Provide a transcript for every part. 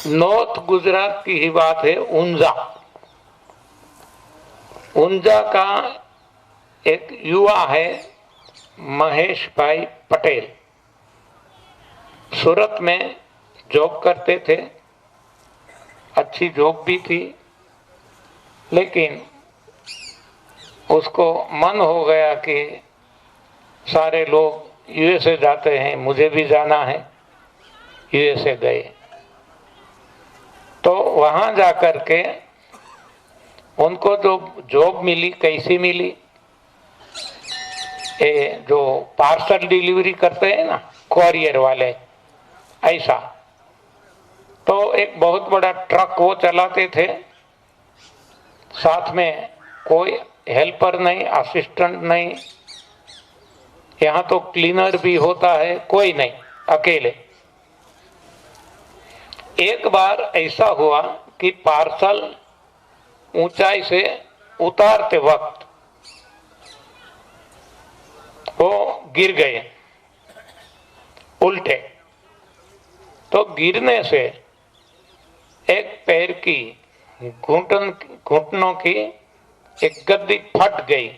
North Gujarat की ही बात है। ऊंजा ऊंजा का एक युवा है महेश भाई पटेल, सूरत में जॉब करते थे, अच्छी जॉब भी थी, लेकिन उसको मन हो गया कि सारे लोग यूएसए जाते हैं, मुझे भी जाना है। यूएसए गए तो वहां जाकर के उनको जो जॉब मिली, कैसी मिली, ये जो पार्सल डिलीवरी करते हैं ना कोरियर वाले, ऐसा। तो एक बहुत बड़ा ट्रक वो चलाते थे, साथ में कोई हेल्पर नहीं, असिस्टेंट नहीं, यहाँ तो क्लीनर भी होता है, कोई नहीं, अकेले। एक बार ऐसा हुआ कि पार्सल ऊंचाई से उतारते वक्त वो गिर गए उल्टे। तो गिरने से एक पैर की घुटनों की एक गद्दी फट गई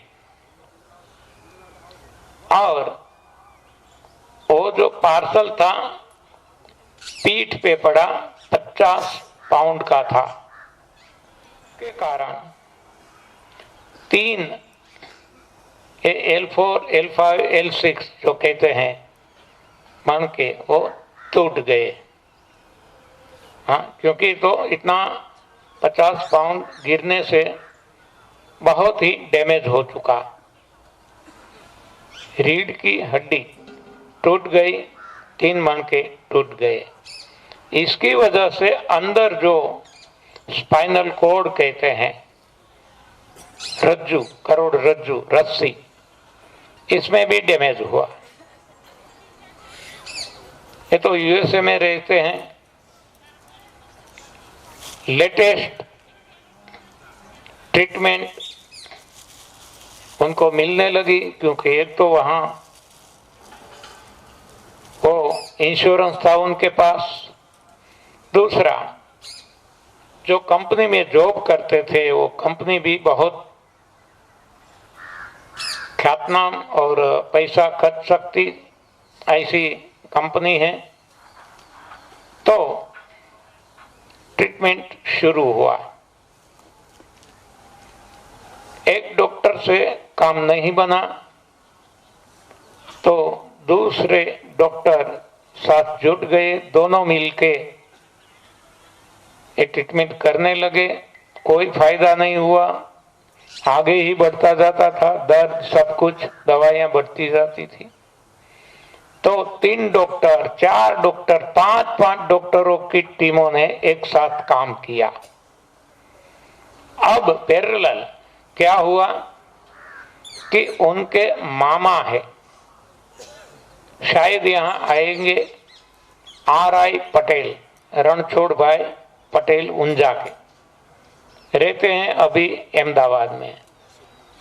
और वो जो पार्सल था पीठ पे पड़ा, 50 पाउंड का था, के कारण 3 L4, L5, L6 जो कहते हैं मन के, वो टूट गए। हाँ, क्योंकि तो इतना 50 पाउंड गिरने से बहुत ही डैमेज हो चुका। रीढ़ की हड्डी टूट गई, 3 मणके टूट गए। इसकी वजह से अंदर जो स्पाइनल कॉर्ड कहते हैं, रज्जू, करोड़ रज्जू, रस्सी, इसमें भी डैमेज हुआ। ये तो यूएसए में रहते हैं। लेटेस्ट ट्रीटमेंट उनको मिलने लगी, क्योंकि एक तो वहां वो इंश्योरेंस था उनके पास, दूसरा जो कंपनी में जॉब करते थे वो कंपनी भी बहुत ख्यातनाम और पैसा खर्च सकती ऐसी कंपनी है। तो ट्रीटमेंट शुरू हुआ। एक डॉक्टर से काम नहीं बना तो दूसरे डॉक्टर साथ जुट गए, दोनों मिलके ये ट्रीटमेंट करने लगे। कोई फायदा नहीं हुआ, आगे ही बढ़ता जाता था, दर्द, सब कुछ, दवाइयां बढ़ती जाती थी। तो 3 डॉक्टर, 4 डॉक्टर, 5 डॉक्टरों की टीमों ने एक साथ काम किया। अब पैरेलल क्या हुआ कि उनके मामा है, शायद यहाँ आएंगे, RI पटेल, रणछोड़ भाई पटेल, ऊंजा के, रहते हैं अभी अहमदाबाद में,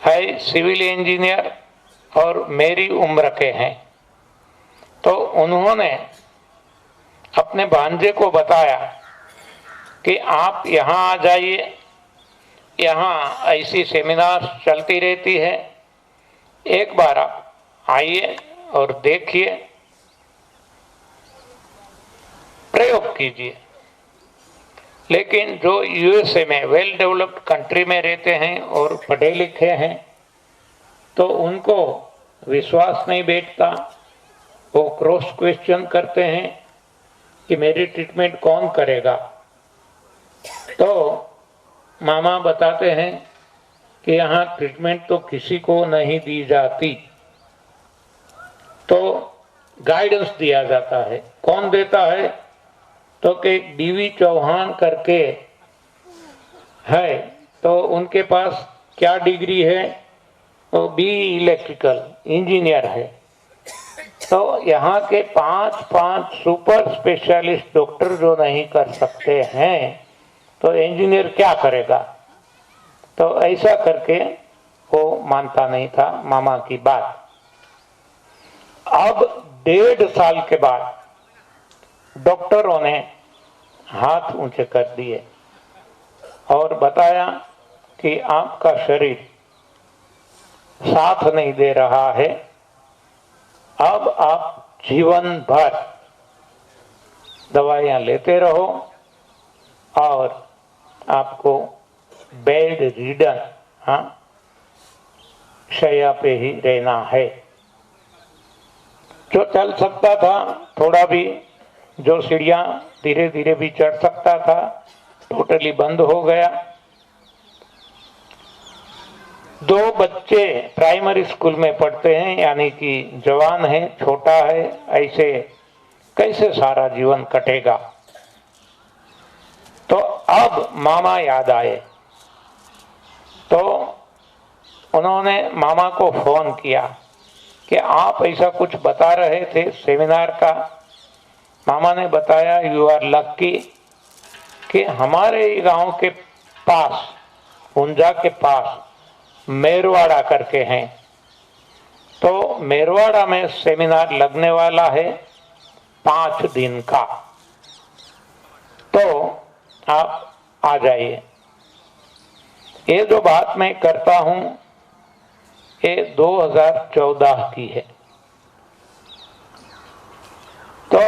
है सिविल इंजीनियर और मेरी उम्र के हैं। तो उन्होंने अपने भांजे को बताया कि आप यहाँ आ जाइए, यहाँ ऐसी सेमिनार चलती रहती है, एक बार आप आइए और देखिए, प्रयोग कीजिए। लेकिन जो यूएसए में वेल डेवलप्ड कंट्री में रहते हैं और पढ़े लिखे हैं, तो उनको विश्वास नहीं बैठता, वो क्रॉस क्वेश्चन करते हैं कि मेरी ट्रीटमेंट कौन करेगा। तो मामा बताते हैं कि यहाँ ट्रीटमेंट तो किसी को नहीं दी जाती, तो गाइडेंस दिया जाता है। कौन देता है? तो कि DV चौहान करके है, तो उनके पास क्या डिग्री है? तो BE इलेक्ट्रिकल इंजीनियर है। तो यहाँ के 5 सुपर स्पेशलिस्ट डॉक्टर जो नहीं कर सकते हैं, तो इंजीनियर क्या करेगा? तो ऐसा करके वो मानता नहीं था मामा की बात। अब 1.5 साल के बाद डॉक्टरों ने हाथ ऊंचे कर दिए और बताया कि आपका शरीर साथ नहीं दे रहा है, अब आप जीवन भर दवाइयां लेते रहो और आपको बेड रिडन, हाँ, शैया पे ही रहना है। जो चल सकता था थोड़ा भी, जो सीढ़ियां धीरे धीरे भी चढ़ सकता था, टोटली बंद हो गया। 2 बच्चे प्राइमरी स्कूल में पढ़ते हैं, यानी कि जवान है, छोटा है, ऐसे कैसे सारा जीवन कटेगा। तो अब मामा याद आए, तो उन्होंने मामा को फोन किया कि आप ऐसा कुछ बता रहे थे सेमिनार का। मामा ने बताया, यू आर लक्की कि हमारे गांव के पास, ऊंजा के पास मेरवाड़ा करके हैं, तो मेरवाड़ा में सेमिनार लगने वाला है 5 दिन का, तो आप आ जाइए। ये जो बात मैं करता हूं ये 2014 की है। तो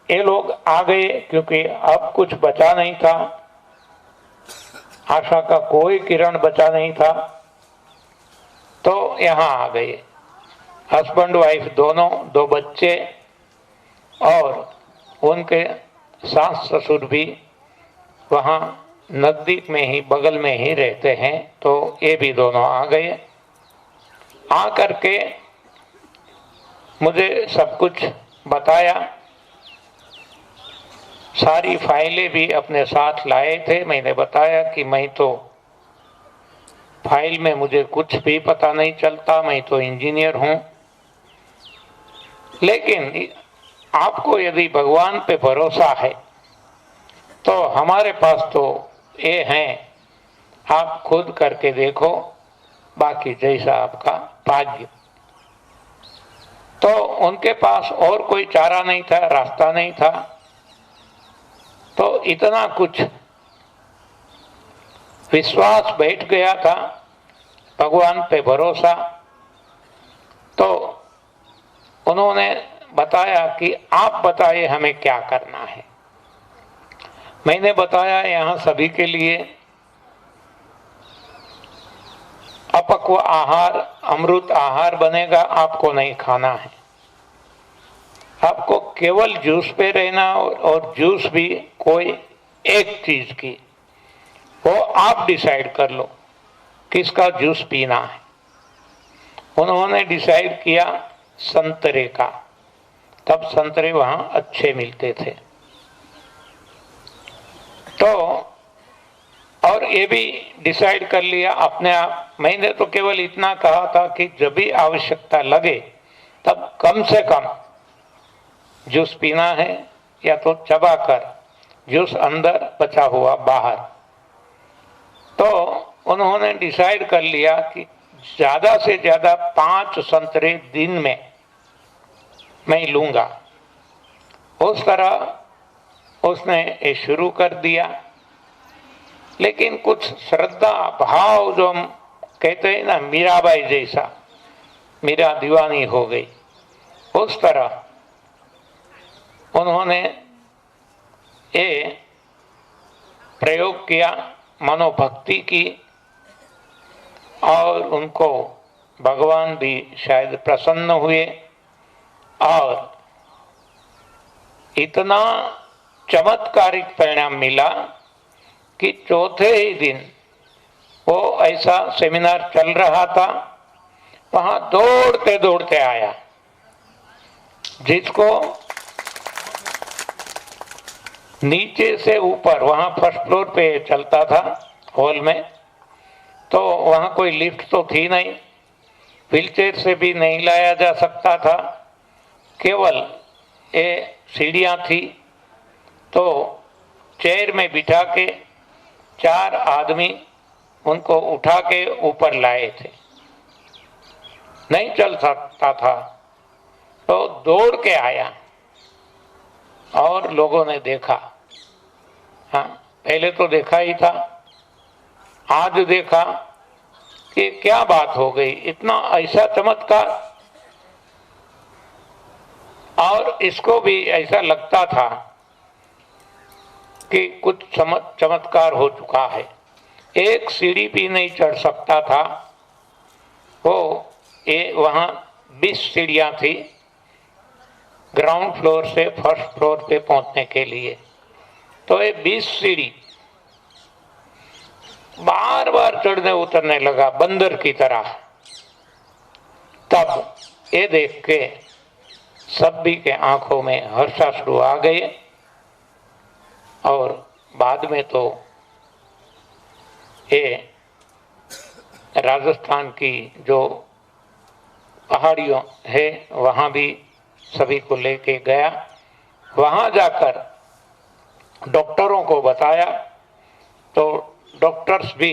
ये लोग आ गए क्योंकि अब कुछ बचा नहीं था, आशा का कोई किरण बचा नहीं था, तो यहाँ आ गए। हस्बैंड वाइफ दोनों, 2 बच्चे और उनके सास ससुर भी वहाँ नजदीक में ही, बगल में ही रहते हैं, तो ये भी दोनों आ गए। आ करके मुझे सब कुछ बताया, सारी फाइलें भी अपने साथ लाए थे। मैंने बताया कि मैं तो फाइल में मुझे कुछ भी पता नहीं चलता, मैं तो इंजीनियर हूं, लेकिन आपको यदि भगवान पे भरोसा है तो हमारे पास तो ये हैं, आप खुद करके देखो, बाकी जैसा आपका भाग्य। तो उनके पास और कोई चारा नहीं था, रास्ता नहीं था, तो इतना कुछ विश्वास बैठ गया था, भगवान पे भरोसा। तो उन्होंने बताया कि आप बताइए हमें क्या करना है। मैंने बताया यहाँ सभी के लिए अपक्व आहार, अमृत आहार बनेगा, आपको नहीं खाना है, आपको केवल जूस पे रहना, और जूस भी कोई एक चीज की, वो आप डिसाइड कर लो किसका जूस पीना है। उन्होंने डिसाइड किया संतरे का, तब संतरे वहां अच्छे मिलते थे। तो और ये भी डिसाइड कर लिया अपने आप। मैंने तो केवल इतना कहा था कि जब भी आवश्यकता लगे तब कम से कम जूस पीना है, या तो चबाकर, जूस अंदर बचा हुआ बाहर। तो उन्होंने डिसाइड कर लिया कि ज्यादा से ज्यादा 5 संतरे दिन में मैं लूंगा। उस तरह उसने ये शुरू कर दिया, लेकिन कुछ श्रद्धा भाव, जो हम कहते हैं ना मीराबाई जैसा, मीरा दीवानी हो गई, उस तरह उन्होंने ये प्रयोग किया, मनोभक्ति की, और उनको भगवान भी शायद प्रसन्न हुए, और इतना चमत्कारिक परिणाम मिला कि चौथे ही दिन वो ऐसा सेमिनार चल रहा था, वहां दौड़ते दौड़ते आया, जिसको नीचे से ऊपर, वहां फर्स्ट फ्लोर पे चलता था हॉल में, तो वहां कोई लिफ्ट तो थी नहीं, व्हीलचेयर से भी नहीं लाया जा सकता था, केवल ये सीढ़ियां थी। तो चेयर में बिठा के 4 आदमी उनको उठा के ऊपर लाए थे, नहीं चल सकता था, तो दौड़ के आया और लोगों ने देखा हाँ, पहले तो देखा ही था, आज देखा कि क्या बात हो गई, इतना ऐसा चमत्कार। और इसको भी ऐसा लगता था कि कुछ चमत्कार हो चुका है। एक सीढ़ी भी नहीं चढ़ सकता था वो, ये वहां 20 सीढ़ियां थी ग्राउंड फ्लोर से फर्स्ट फ्लोर पे पहुंचने के लिए। तो ये 20 सीढ़ी बार बार चढ़ने उतरने लगा बंदर की तरह। तब ये देख के सभी के आंखों में हर्षाश्रु आ गए। और बाद में तो ये राजस्थान की जो पहाड़ियों है वहाँ भी सभी को लेके गया। वहाँ जाकर डॉक्टरों को बताया तो डॉक्टर्स भी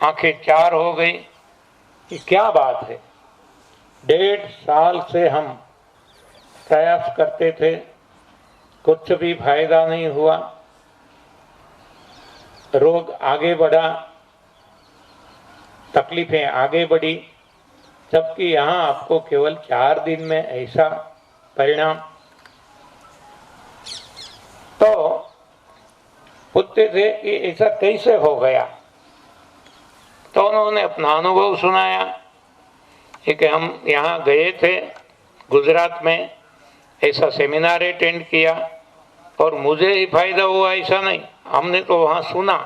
आंखें चार हो गई कि क्या बात है, 1.5 साल से हम प्रयास करते थे, कुछ भी फायदा नहीं हुआ, रोग आगे बढ़ा, तकलीफें आगे बढ़ी, जबकि यहाँ आपको केवल 4 दिन में ऐसा परिणाम। तो पूछते थे कि ऐसा कैसे हो गया। तो उन्होंने अपना अनुभव सुनाया कि हम यहाँ गए थे गुजरात में, ऐसा सेमिनार अटेंड किया और मुझे ही फायदा हुआ ऐसा नहीं। हमने तो वहाँ सुना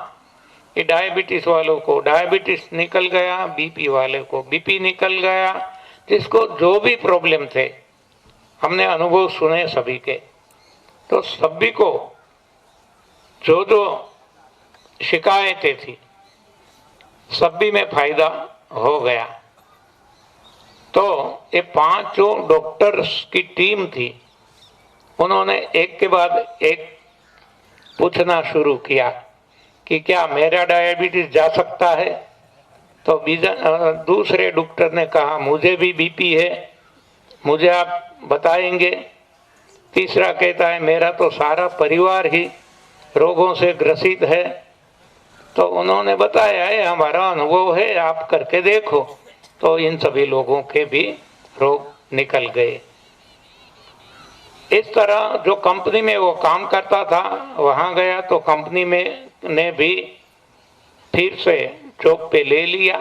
कि डायबिटीज वालों को डायबिटीज निकल गया, बीपी वाले को बीपी निकल गया, जिसको जो भी प्रॉब्लम थे हमने अनुभव सुने सभी के। तो सभी को जो जो शिकायतें थी सभी में फायदा हो गया। तो ये 5 डॉक्टर्स की टीम थी, उन्होंने एक के बाद एक पूछना शुरू किया कि क्या मेरा डायबिटीज जा सकता है। तो दूसरे डॉक्टर ने कहा मुझे भी बीपी है, मुझे आप बताएंगे। तीसरा कहता है मेरा तो सारा परिवार ही रोगों से ग्रसित है। तो उन्होंने बताया है हमारा अनुभव है, आप करके देखो। तो इन सभी लोगों के भी रोग निकल गए। इस तरह जो कंपनी में वो काम करता था वहां गया तो कंपनी में ने भी फिर से जॉब पे ले लिया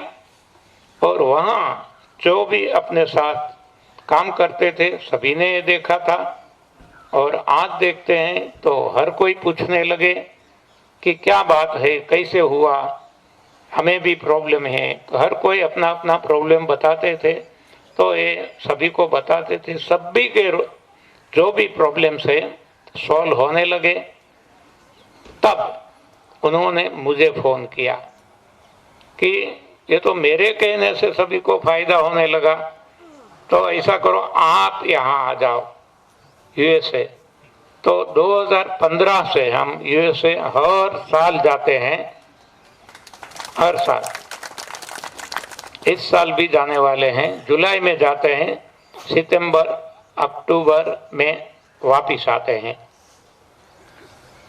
और वहां जो भी अपने साथ काम करते थे सभी ने देखा था। और आज देखते हैं तो हर कोई पूछने लगे कि क्या बात है, कैसे हुआ, हमें भी प्रॉब्लम है। हर कोई अपना अपना प्रॉब्लम बताते थे तो ये सभी को बताते थे, सभी के जो भी प्रॉब्लम्स है सॉल्व होने लगे। तब उन्होंने मुझे फोन किया कि ये तो मेरे कहने से सभी को फायदा होने लगा, तो ऐसा करो आप यहाँ आ जाओ यूएसए। तो 2015 से हम यूएसए हर साल जाते हैं, हर साल। इस साल भी जाने वाले हैं, जुलाई में जाते हैं, सितंबर अक्टूबर में वापिस आते हैं।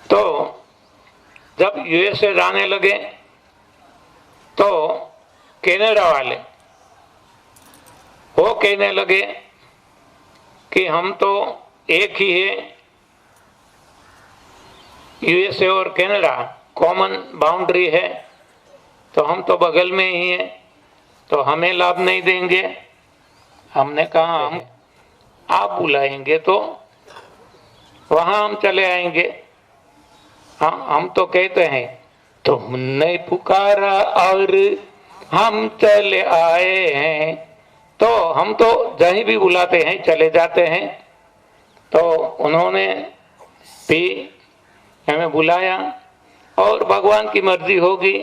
तो जब यूएसए जाने लगे तो कनाडा वाले वो कहने लगे कि हम तो एक ही है, यूएसए और कनाडा कॉमन बाउंड्री है, तो हम तो बगल में ही हैं, तो हमें लाभ नहीं देंगे। हमने कहा हम आप बुलाएंगे तो वहां हम चले आएंगे। हाँ, हम तो कहते हैं तुमने पुकारा और हम चले आए हैं, तो हम तो जहीं भी बुलाते हैं चले जाते हैं। तो उन्होंने भी हमें बुलाया और भगवान की मर्जी होगी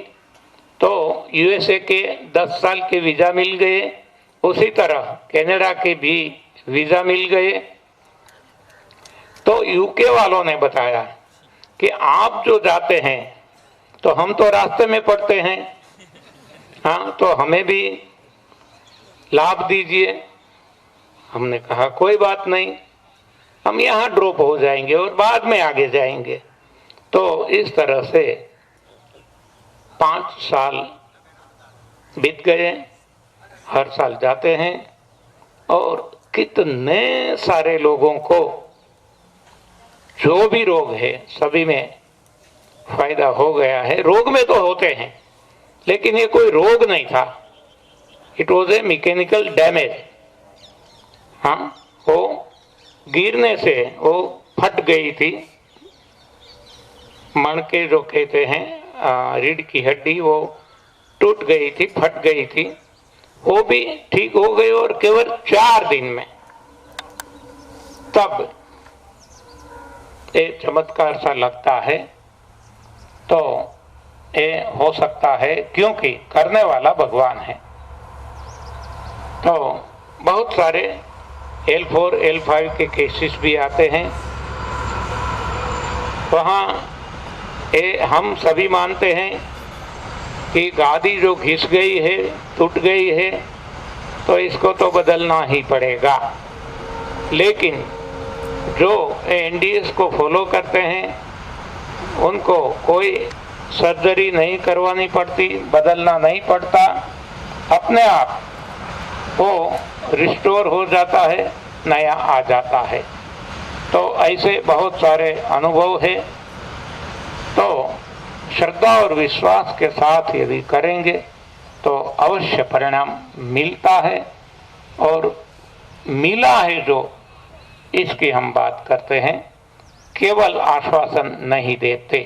तो यूएसए के 10 साल के वीजा मिल गए, उसी तरह कनाडा के भी वीजा मिल गए। तो यूके वालों ने बताया कि आप जो जाते हैं तो हम तो रास्ते में पड़ते हैं, हाँ, तो हमें भी लाभ दीजिए। हमने कहा कोई बात नहीं, हम यहाँ ड्रॉप हो जाएंगे और बाद में आगे जाएंगे। तो इस तरह से 5 साल बीत गए, हर साल जाते हैं और कितने सारे लोगों को जो भी रोग है सभी में फायदा हो गया है। रोग में तो होते हैं, लेकिन ये कोई रोग नहीं था, it was a mechanical damage. हाँ, वो गिरने से वो फट गई थी, मणके जो कहते हैं रीढ़ की हड्डी, वो टूट गई थी, फट गई थी, वो भी ठीक हो गई और केवल 4 दिन में। तब एक चमत्कार सा लगता है। तो ये हो सकता है क्योंकि करने वाला भगवान है। तो बहुत सारे L4 L5 के केसेस भी आते हैं, वहाँ हम सभी मानते हैं कि गादी जो घिस गई है, टूट गई है, तो इसको तो बदलना ही पड़ेगा। लेकिन जो NDS को फॉलो करते हैं उनको कोई सर्जरी नहीं करवानी पड़ती, बदलना नहीं पड़ता, अपने आप वो रिस्टोर हो जाता है, नया आ जाता है। तो ऐसे बहुत सारे अनुभव है। तो श्रद्धा और विश्वास के साथ यदि करेंगे तो अवश्य परिणाम मिलता है, और मिला है जो, इसकी हम बात करते हैं, केवल आश्वासन नहीं देते।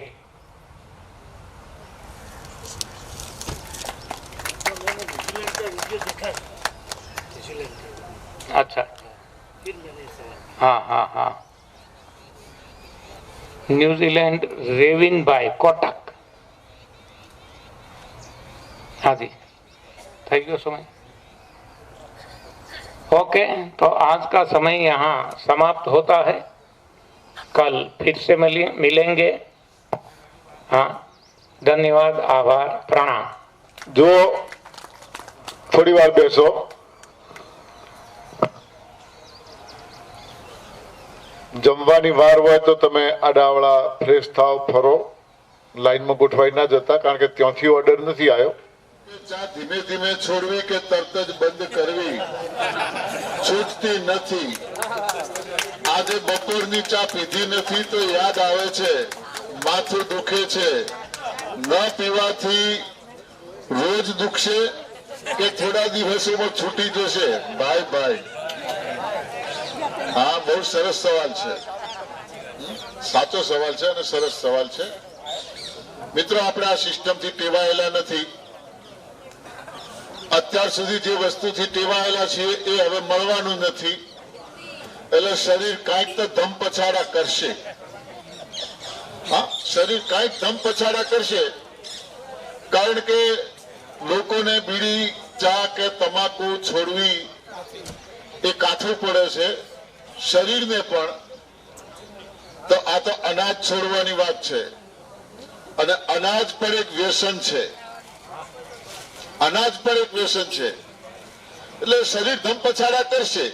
अच्छा, हाँ हाँ हाँ, न्यूजीलैंड रेविन बाय कोटक। हाँ जी, थैंक यू समय। ओके, तो आज का समय यहाँ समाप्त होता है, कल फिर से मिलेंगे। हाँ, धन्यवाद, आभार, प्रणाम। जो थोड़ी बार बैसो। जमवानी वार હોય તો તમે આડાવડા ફ્રેશ થાવ, ફરો, લાઈનમાં ગોઠવાઈ ના જતા, કારણ કે ત્યાંથી ઓર્ડર નથી આવ્યો। ચા ધીમે ધીમે છોડવી કે તરત જ બંધ કરવી છૂટતી નથી। આજે બપોરની ચા પીધી નથી તો યાદ આવે છે, માથું દુખે છે, ન પીવાથી રોજ દુખશે કે થોડા દિવસોમાં છૂટી જશે? ભાઈ ભાઈ, हाँ, बहुत सरस सवाल है, साचो सवाल है और सरस सवाल है। मित्रों, अपने आ सिस्टम थी टेवायेला नहीं। अत्यार सुधी जे वस्तु थी टेवायेला छे ए हवे मळवानुं नथी, એટલે शरीर कांईक तो धम पछाड़ा करशे। हाँ, शरीर कांईक धम पछाड़ा करशे, कारण के लोकोने बीड़ी, चा के तमाकू छोड़वी ए काठुं पड़े छे, शरीर ने पण। तो आ तो अनाज छोड़वानी बात छे, अने अनाज पर एक व्यसन छे, अनाज पर एक व्यसन छे, એટલે शरीर धम पछाड़ा करशे,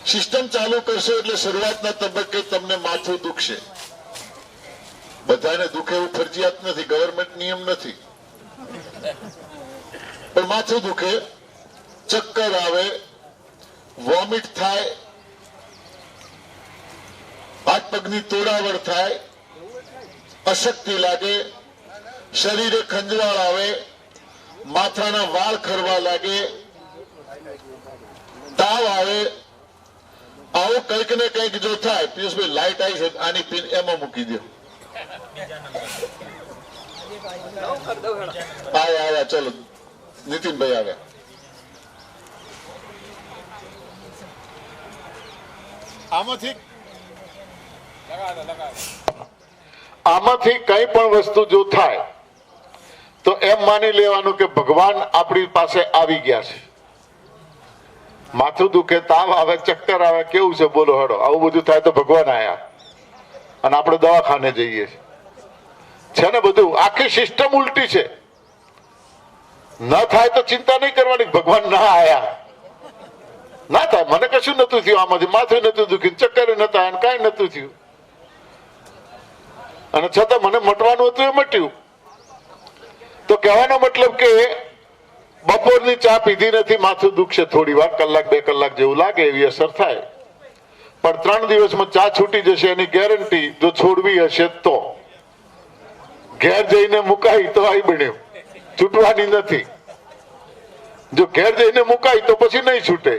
सिस्टम चालू करशे એટલે શરૂઆતના તબક્કે તમને માથું દુખશે। બધાને દુખે એવું ફરજિયાત નથી, ગવર્નમેન્ટ નિયમ નથી, પણ માથું દુખે, ચક્કર આવે, વોમિટ થાય, हाथ पगनी तोड़ावड़ थाय, अशक्ति लागे, शरीरे खंजवाळ आवे, माथाना वाळ खरवा लागे, ताव आवे, आवो कंईक ने कंईक जो थाय। पीयूषभाई लाइट आई छे, आनी पिन एमां मूकी दो। आया चलो, नितिन भाई आव्या। आमांथी આમાંથી કઈ પણ વસ્તુ જો થાય તો એમ માની લેવાનું કે ભગવાન આપણી પાસે આવી ગયા છે। માથું દુખે, તાવ આવે, ચક્કર આવે, કેવું છે બોલો હડો, આવું બધું થાય તો ભગવાન આયા અને આપણે દવાખાને જઈએ છે ને બધું। આખી સિસ્ટમ ઉલટી છે। ન થાય તો ચિંતા નહીં કરવાની, ભગવાન ના આયા, ના થાય, મને કશું નતું થયું, આમાંથી માથું નતું દુખ્યું, ચક્કર નતા, કાંઈ નતું થયું। અને છતાં મને મટવાનું હતું એ મટ્યું. તો કહેવાનો મતલબ કે બપોરની ચા પીધી નથી, માથું દુખશે થોડી વાર, કલાક 2 કલાક જેવું લાગે એવી અસર થાય, પણ 3 દિવસમાં ચા છૂટી જશે એની ગેરંટી જો છોડવી હશે તો. ઘેર જઈને મુકાય તો આઈ બન્યું, છૂટવાની નથી. જો ઘેર જઈને મુકાય તો પછી નહીં છૂટે.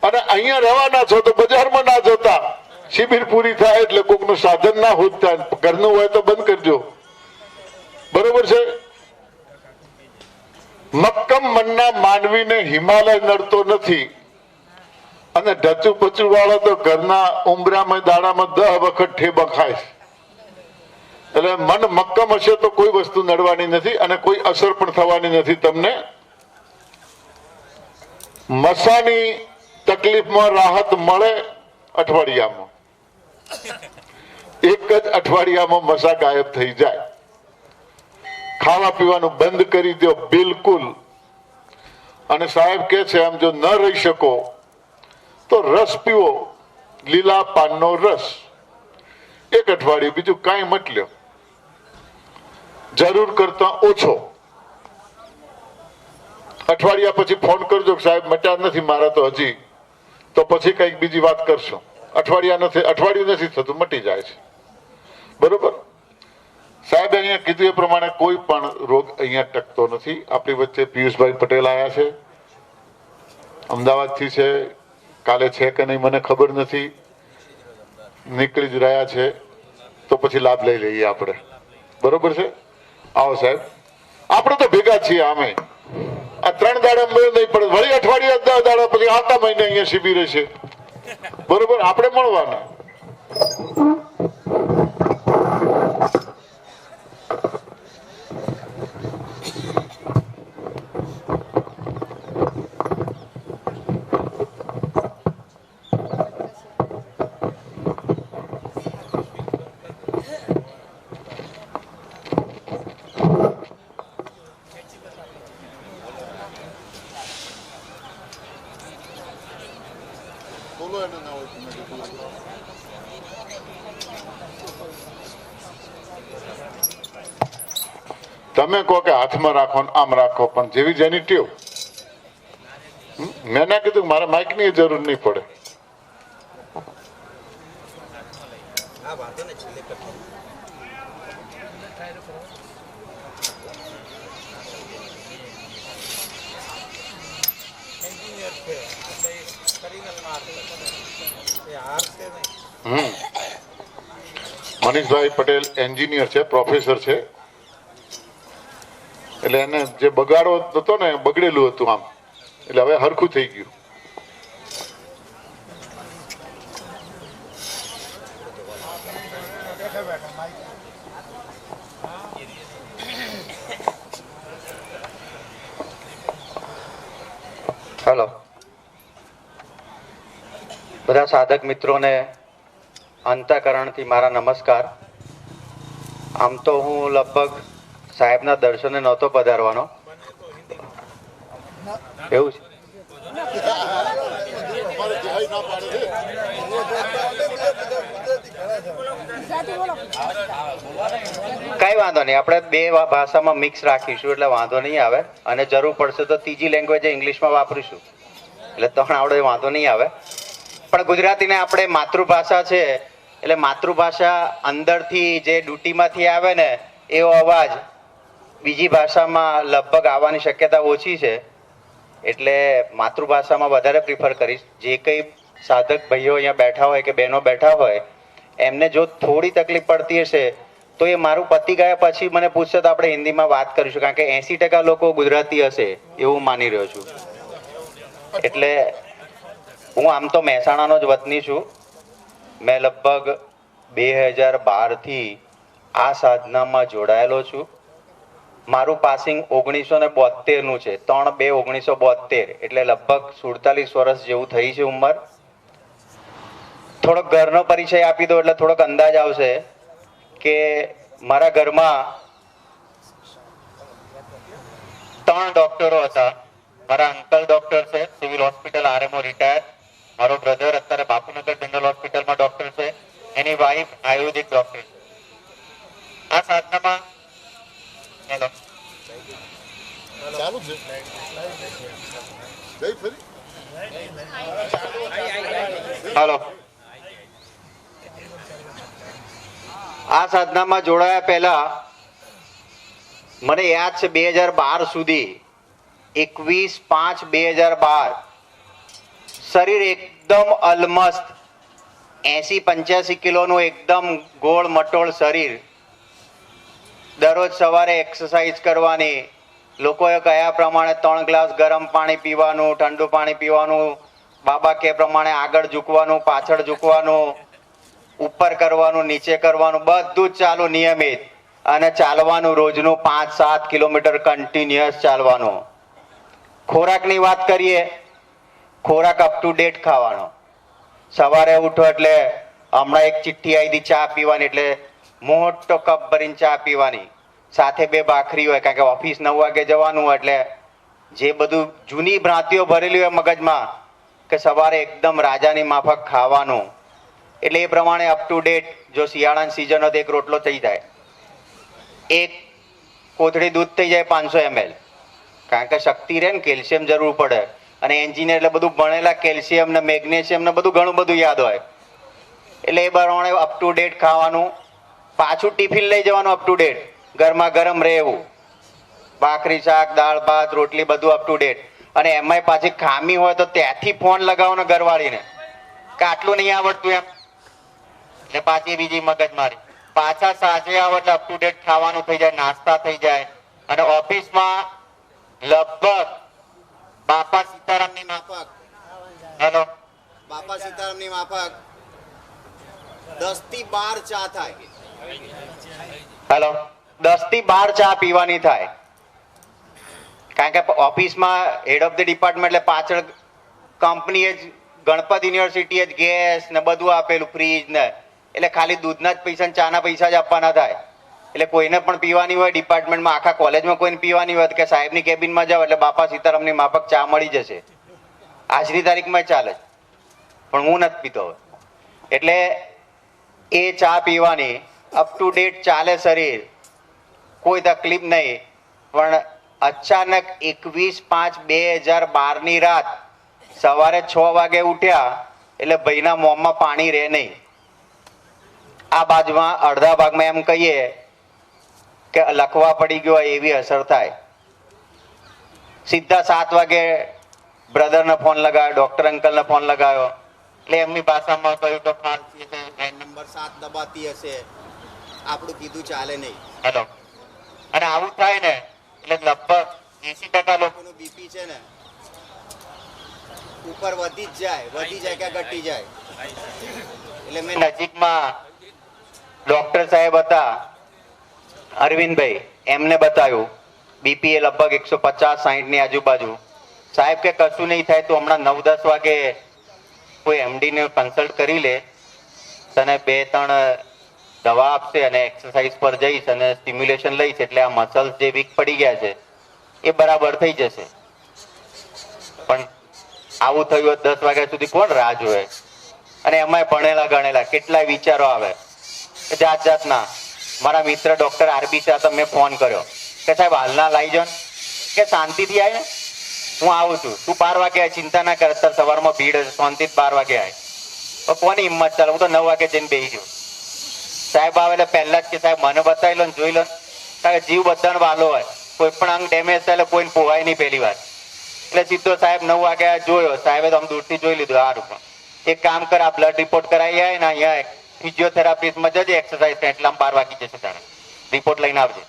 અને અહીંયા રહેવાના છો તો બજારમાં ના જતા, શિબિર પૂરી થાય એટલે કોકનું સાધન ના હોતા, ઘરનું હોય તો બંધ કરજો, બરોબર છે. મક્કમ મનના માનવીને હિમાલય નડતો નથી, અને ઢચું પચું વાળો તો ઘરના ઉંબરામાં દાડામાં 10 વખત ઠેબા ખાય. એટલે મન મક્કમ હશે તો કોઈ વસ્તુ નડવાની નથી અને કોઈ અસર પણ થવાની નથી તમને. મસાની તકલીફમાં રાહત મળે અઠવાડિયામાં, એક જ અઠવાડિયામાં મસા ગાયબ થઈ જાય. ખાવા પીવાનું બંધ કરી દો બિલકુલ. અને સાહેબ કે છે આમ જો ન રહી શકો તો રસ પીવો, લીલા પાનનો રસ, 1 અઠવાડિયું, બીજું કાંઈ મત લ્યો, જરૂર કરતા ઓછો. અઠવાડિયા પછી ફોન કરજો સાહેબ મટ્યા નથી મારા તો હજી, તો પછી કઈક બીજી વાત કરશો. અઠવાડિયું નથી થતું, મટી જાય છે, બરોબર. સાહેબ અહીંયા કીધું એ પ્રમાણે કોઈ પણ રોગ અહીંયા ટકતો નથી. આપણી વચ્ચે પિયુષભાઈ પટેલ આવ્યા છે, અમદાવાદથી છે, કાલે છે કે નહીં મને ખબર નથી, નીકળી જ રહ્યા છે, તો પછી લાભ લઈ લઈએ આપણે, બરોબર છે. આવો સાહેબ, આપણે તો ભેગા છીએ. આમે આ 3 દાડા મેળ નહીં પડે, વળી અઠવાડિયા 10 દાડા પછી આવતા મહિને અહીંયા શિબિર છે, બરોબર, આપણે મળવાના. તમે કહો કે હાથમાં રાખો આમ રાખો, પણ જેવી જેની ટેવ. મેં ના કીધું મારે માઇક ની જરૂર નહીં પડે. મનીષભાઈ પટેલ એન્જિનિયર છે, પ્રોફેસર છે, એટલે એને જે બગાડો હતો ને બગડેલું હતું આમ, એટલે હવે હરખું થઈ ગયું. હેલો, બધા સાધક મિત્રોને અંતઃકરણથી મારા નમસ્કાર. આમ તો હું લગભગ સાહેબના દર્શને નહોતો પધારવાનો, એવું છે. કઈ વાંધો નહીં, આપણે 2 ભાષામાં મિક્સ રાખીશું એટલે વાંધો નહીં આવે, અને જરૂર પડશે તો ત્રીજી લેંગ્વેજ ઇંગ્લિશમાં વાપરીશું, એટલે ત્રણ આવડે વાંધો નહીં આવે. પણ ગુજરાતીને આપણે માતૃભાષા છે, એટલે માતૃભાષા અંદરથી જે ડ્યુટીમાંથી આવે ને એવો અવાજ બીજી ભાષામાં લગભગ આવવાની શક્યતા ઓછી છે, એટલે માતૃભાષામાં વધારે પ્રિફર કરીશ. જે કંઈ સાધક ભાઈઓ અહીંયા બેઠા હોય કે બહેનો બેઠા હોય, એમને જો થોડી તકલીફ પડતી હશે તો એ મારું પતિ ગયા પછી મને પૂછશે તો આપણે હિન્દીમાં વાત કરીશું, કારણ કે 80% લોકો ગુજરાતી હશે એવું માની રહ્યો છું. એટલે હું આમ તો મહેસાણાનો જ વતની છું. મેં લગભગ 2012થી આ સાધનામાં જોડાયેલો છું. મારું પાસિંગ 1972નું છે, 3/2/1972, એટલે લગભગ 47 વર્ષ જેવું થઈ છે ઉંમર. થોડોક ઘરનો પરિચય આપી દો એટલે થોડોક અંદાજ આવશે કે મારા ઘરમાં 3 ડોક્ટરો હતા. મારા અંકલ ડોક્ટર છે, સિવિલ હોસ્પિટલ RMO રિટાયર. મારો બ્રધર અત્યારે બાપુનગર જનરલ હોસ્પિટલમાં ડોક્ટર છે. એની વાઈફ આયુર્વેદિક ડોક્ટર છે. આ સાધનામાં હેલો ચાલુ છે જઈ ફરી હેલો આ સાધનામાં જોડાયા પહેલા મને યાદ છે 2012 સુધી 21/5/2012 શરીર એકદમ અલમસ્ત 80-85 કિલોનું એકદમ ગોળ મટોળ શરીર. દરરોજ સવારે એક્સરસાઇઝ કરવાની, લોકોએ કયા પ્રમાણે 3 ગ્લાસ ગરમ પાણી પીવાનું, ઠંડુ પાણી પીવાનું, બાબા કે પ્રમાણે આગળ ઝૂકવાનું, પાછળ ઝૂકવાનું, ઉપર કરવાનું, નીચે કરવાનું, બધું જ ચાલુ નિયમિત. અને ચાલવાનું રોજનું 5-7 કિલોમીટર કન્ટિન્યુઅસ ચાલવાનું. ખોરાકની વાત કરીએ, ખોરાક અપ ટુ ડેટ ખાવાનો. સવારે ઉઠો એટલે હમણાં એક ચિઠ્ઠી આવી હતી ચા પીવાની, એટલે મોટો કપ ભરીને ચા પીવાની, સાથે 2 ભાખરી હોય, કારણ કે ઓફિસ 9 વાગે જવાનું હોય. એટલે જે બધું જૂની ભ્રાંતિઓ ભરેલી હોય મગજમાં કે સવારે એકદમ રાજાની માફક ખાવાનું, એટલે એ પ્રમાણે અપ ટુ ડેટ. જો શિયાળાની સિઝન હોય તો એક રોટલો થઈ જાય, એક કોથળી દૂધ થઈ જાય 500 ml, કારણ કે શક્તિ રહે ને, કેલ્શિયમ જરૂર પડે. અને એન્જિનિયર એટલે બધું ભણેલા, કેલ્શિયમ ને મેગ્નેશિયમ ને બધું ઘણું બધું યાદ હોય, એટલે એ પ્રમાણે અપ ટુ ડેટ ખાવાનું. પાછું ટિફિન લઈ જવાનું અપ ટુ ડેટ, ગરમા ગરમ રહે એવું, ભાખરી, શાક, દાળ, ભાત, રોટલી બધું અપ ટુ ડેટ. અને એમાંય પાછી ખામી હોય તો ત્યાંથી ફોન લગાવવાનો ઘરવાળીને કે આટલું નહીં આવડતું એમ, એટલે પાછી બીજી મગજમારી. પાછા સાંજે આવો એટલે અપ ટુ ડેટ ખાવાનું થઈ જાય, નાસ્તા થઈ જાય. અને ઓફિસમાં લગભગ બાપા સીતારામની માફક, હેલો, બાપા સીતારામની માફક 10 થી 12 ચા થાય. હેલો, 10 થી 12 ચા પીવાની થાય, કારણ કે ઓફિસમાં હેડ ઓફ ધ ડિપાર્ટમેન્ટ એટલે પાછળ કંપનીએ જ, ગણપત યુનિવર્સિટીએ જ ગેસ ને બધું આપેલું, ફ્રીજ ને, એટલે ખાલી દૂધના જ પૈસા ને ચાના પૈસા જ આપવાના થાય. એટલે કોઈને પણ પીવાની હોય ડિપાર્ટમેન્ટમાં, આખા કોલેજમાં કોઈને પીવાની હોય કે સાહેબની કેબિનમાં જાઓ એટલે બાપા સીતારામની માફક ચા મળી જશે. આજની તારીખમાં ચાલે, પણ હું નથી પીતો. એટલે એ ચા પીવાની, અપ ટુ ડેટ ચાલે શરીર, કોઈ તકલીફ નહીં. પણ અચાનક 21/5/2012 રાત સવારે 6 વાગે ઉઠ્યા એટલે ભાઈના મોંમાં પાણી રહે નહીં. આ બાજુમાં અડધા ભાગમાં એમ કહીએ કે લખવા પડી ગયો એવી અસર થાય. સીધા 7 વાગે બ્રધરને ફોન લગાવ્યો, ડોક્ટર અંકલને ફોન લગાવ્યો, એટલે એમની ભાષામાં કહ્યું તો ફાલસી છે, નંબર 7 દબાતી હશે, આપણું કીધું ચાલે નહીં. હેલો, અને આવું થાય ને એટલે લગભગ 80% લોકોનું બીપી છે ને ઉપર વધી જાય કે ઘટી જાય. એટલે મેં નજીકમાં ડોક્ટર સાહેબ હતા અરવિંદભાઈ, એમને બતાવ્યું, બીપી એ લગભગ 150-60 ની આજુબાજુ. સાહેબ કે કશું નહીં થાય, તું હમણાં 9-10 વાગે કોઈ એમડી ને કન્સલ્ટ કરી લે, તને 2-3 દવા આપશે અને એક્સરસાઇઝ પર જઈશ અને સ્ટિમ્યુલેશન લઈશ, એટલે આ મસલ્સ જે વીક પડી ગયા છે એ બરાબર થઈ જશે. પણ આવું થયું હોત 10 વાગ્યા સુધી કોણ રાહ જોવે? અને એમાંય ભણેલા ગણેલા કેટલાય વિચારો આવે જાત જાતના. મારા મિત્ર ડોક્ટર આરબી શાહ મેં ફોન કર્યો કે સાહેબ હાલના લાવી જાઓ, કે શાંતિથી આવે, હું આવું છું, તું 12 વાગે આય, ચિંતા ના કર, અત્યારે સવારમાં ભીડ હશે, શાંતિથી 12 વાગે આય. તો કોની હિંમત ચાલે, હું તો 9 વાગે જઈને બેસી ગયો. સાહેબ આવે એટલે પહેલા જ કે સાહેબ મને બતાવી લો ને જોઈ લો, કારણ કે જીવ બધાને વાલો હોય, કોઈ પણ અંગ ડેમેજ થાય એટલે કોઈને પોહાય નહીં પહેલી વાર. એટલે સીધો સાહેબ 9 વાગે જોયો, સાહેબે તો આમ દૂરથી જોઈ લીધું. સારું, એક કામ કર, આ બ્લડ રિપોર્ટ કરાવી આવે ને અહીંયા ફિઝિયોથેરાપિસ્ટમાં જજે, એક્સરસાઇઝ થાય, એટલામાં 12 વાગી જશે, તારે રિપોર્ટ લઈને આવજે.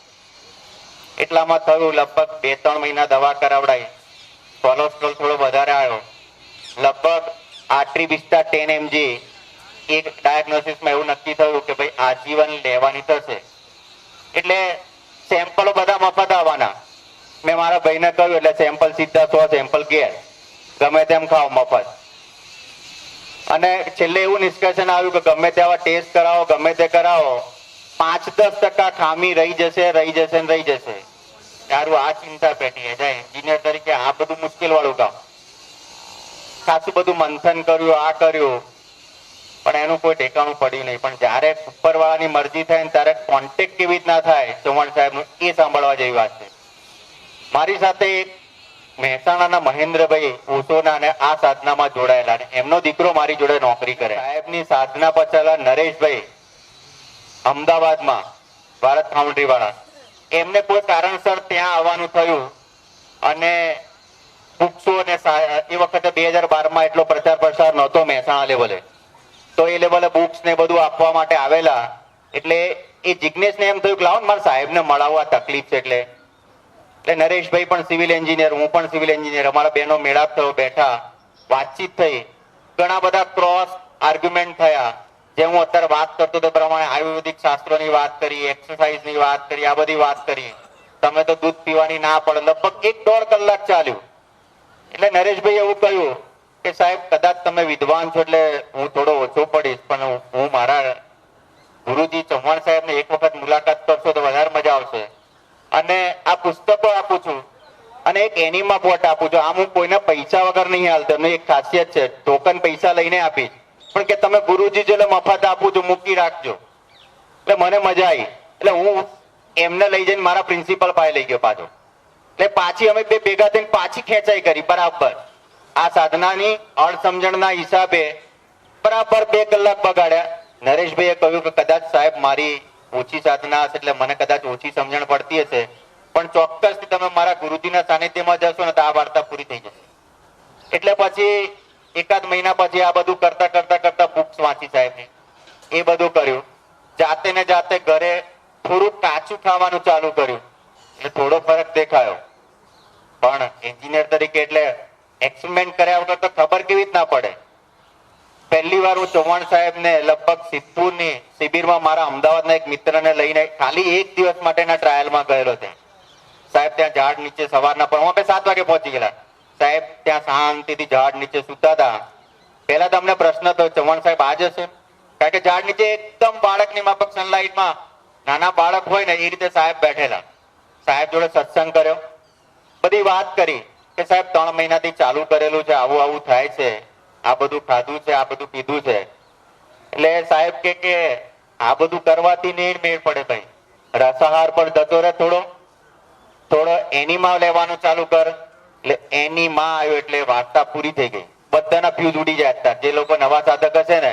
એટલામાં થયું લગભગ 2-3 મહિના દવા કરાવડાવી, કોલેસ્ટ્રોલ થોડો વધારે આવ્યો, લગભગ આર્ટરી વિસ્તાર 10 mg. એક ડાયગ્નોસિસમાં એવું નક્કી થયું કે ભાઈ આજીવન લેવાની થશે. એટલે સેમ્પલો બધા મફત આવવાના. મેં મારા ભાઈને કહ્યું એટલે સેમ્પલ સીધા 100 સેમ્પલ ઘેર, ગમે તેમ ખાઓ મફત. અને છેલ્લે એવું નિષ્કર્ષણ આવ્યું કે ગમે તેવા ટેસ્ટ કરાવો, ગમે તે કરાવો, 5-10% ખામી રહી જશે. તારું આ ચિંતા પેટી એઝ એન્જિનિયર તરીકે આ બધું મુશ્કેલ વાળું કામ. ખાસું બધું મંથન કર્યું, આ કર્યું, પણ એનું કોઈ ઠેકાણું પડ્યું નહીં. પણ જ્યારે ઉપરવાળાની મરજી થાય ને ત્યારે કોન્ટેક્ટ કેવી રીતના થાય ચૌહાણ સાહેબનું એ સાંભળવા જેવી વાત છે. મારી સાથે એક મહેસાણાના મહેન્દ્રભાઈ ઓસોના અને આ સાધનામાં જોડાયેલા અને એમનો દીકરો મારી જોડે નોકરી કરે. સાહેબની સાધના પછાલા નરેશભાઈ અમદાવાદમાં ભારત ફાઉન્ડ્રી વાળા, એમને કોઈ કારણસર ત્યાં આવવાનું થયું અને બુક્સો ને એ વખતે 2012માં એટલો પ્રચાર પ્રસાર નહોતો મહેસાણા લેવલે, તો એ લેવલે બુક્સ ને બધું આપવા માટે આવેલા. એટલે એ જિજ્ઞેશને એમ થયું કે લાવો ને મારા સાહેબને મળાવવા તકલીફ છે. એટલે નરેશભાઈ પણ સિવિલ એન્જિનિયર, હું પણ સિવિલ એન્જિનિયર, અમારા બેનો મેળાપ થયો, બેઠા, વાતચીત થઈ, ઘણા બધા ક્રોસ આર્ગ્યુમેન્ટ થયા. જે હું અત્યારે વાત કરતો તે પ્રમાણે આયુર્વેદિક શાસ્ત્રોની વાત કરી, એક્સરસાઇઝની વાત કરી, આ બધી વાત કરી. તમે તો દૂધ પીવાની ના પડે. લગભગ 1-1.5 કલાક ચાલ્યું. એટલે નરેશભાઈ એવું કહ્યું કે સાહેબ કદાચ તમે વિદ્વાન છો એટલે હું થોડો ઓછો પડીશ, પણ હું મારા ગુરુજી ચૌહાણ સાહેબને એક વખત મુલાકાત કરશો તો વધારે મજા આવશે. અને આ પુસ્તકો આપું છું અને એક એનિમા પોટ આપું છું. આમ હું કોઈને પૈસા વગર નહીં હાલતો, એમની એક ખાસિયત છે, ટોકન પૈસા લઈને આપીશ, પણ કે તમે ગુરુજી જેટલે મફત આપું છું મૂકી રાખજો. એટલે મને મજા આવી. એટલે હું એમને લઈ જઈને મારા પ્રિન્સિપલ પાસે લઈ ગયો પાછો. એટલે પાછી અમે બે ભેગા થઈને પાછી ખેંચાઈ કરી બરાબર. આ સાધનાની અણસમજણના હિસાબે બરાબર 2 કલાક બગાડ્યા. નરેશભાઈએ કહ્યું કે કદાચ સાહેબ મારી ઓછી સાધના હશે એટલે મને કદાચ ઓછી સમજણ પડતી હશે, પણ ચોક્કસથી તમે મારા ગુરુજીના સાનિધ્યમાં જશો ને તો આ વાર્તા પૂરી થઈ જશે. એટલે પછી 1 મહિના પછી આ બધું કરતા કરતા કરતા બુક્સ વાંચી સાહેબની, એ બધું કર્યું. જાતે ને જાતે ઘરે થોડું કાચું ખાવાનું ચાલુ કર્યું એટલે થોડો ફરક દેખાયો. પણ એન્જિનિયર તરીકે એટલે એક્સપેરિમેન્ટ કર્યા વગર તો ખબર કેવી રીતના પડે. પહેલી વાર હું ચૌહાણ સાહેબને લગભગ સિદ્ધપુરની શિબિરમાં મારા અમદાવાદના એક મિત્રને લઈને ખાલી 1 દિવસ માટેના ટ્રાયલમાં ગયેલો ત્યાં. સાહેબ ત્યાં ઝાડ નીચે સવારના પણ અમે 7 વાગે પહોંચી ગયેલા. સાહેબ ત્યાં શાંતિથી ઝાડ નીચે સૂતા હતા. પહેલા તો અમને પ્રશ્ન થયો ચૌહાણ સાહેબ આ જશે, કારણ કે ઝાડ નીચે એકદમ બાળકની માફક સનલાઇટમાં નાના બાળક હોય ને એ રીતે સાહેબ બેઠેલા. સાહેબ જોડે સત્સંગ કર્યો, બધી વાત કરી કે સાહેબ 3 મહિનાથી ચાલુ કરેલું છે, આવું આવું થાય છે, આ બધું ખાધું છે, આ બધું પીધું છે. એટલે સાહેબ કે આ બધું કરવાથી નહીં મેળ પડે ભાઈ, રસાહાર પર જતો રહે, થોડો એનીમા લેવાનું ચાલુ કર. એટલે એનીમા આવ્યો એટલે વાર્તા પૂરી થઈ ગઈ. બધાના ફ્યુઝ ઉડી જાય. અત્યારે જે લોકો નવા સાધક હશે ને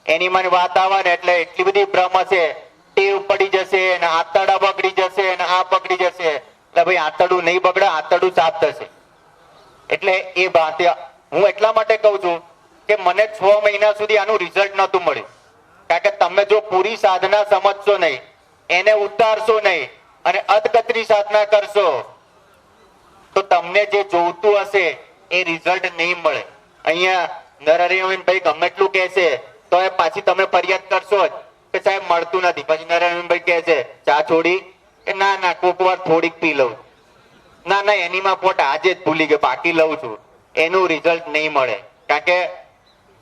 એનીમાની વાત આવે ને એટલે એટલી બધી ભ્રમ હશે, ટેવ પડી જશે ને આંતરડા બગડી જશે ને આ બગડી જશે. એટલે ભાઈ આંતરડું નહીં બગડે, આંતરડું સાફ થશે. એટલે એ વાત હું એટલા માટે કહું છું કે મને 6 મહિના સુધી આનું રિઝલ્ટ નહોતું મળ્યું. કારણ કે તમે જો પૂરી સાધના સમજશો નહીં, એને ઉતારશો નહીં અને અધકતરી સાધના કરશો તો તમને જે જોઈતું હશે એ રિઝલ્ટ નહીં મળે. અહીંયા નરહરિભાઈ ગમે એટલું કહેશે તો એ પાછી તમે ફરિયાદ કરશો જ કે સાહેબ મળતું નથી. પછી નરહરિભાઈ કહેશે ચા છોડી કે ના કોક વાર થોડીક પી લઉં, ના એનીમાં પોટ આજે જ ભૂલી ગયો બાકી લઉં છું. એનું રિઝલ્ટ નહીં મળે. કારણ કે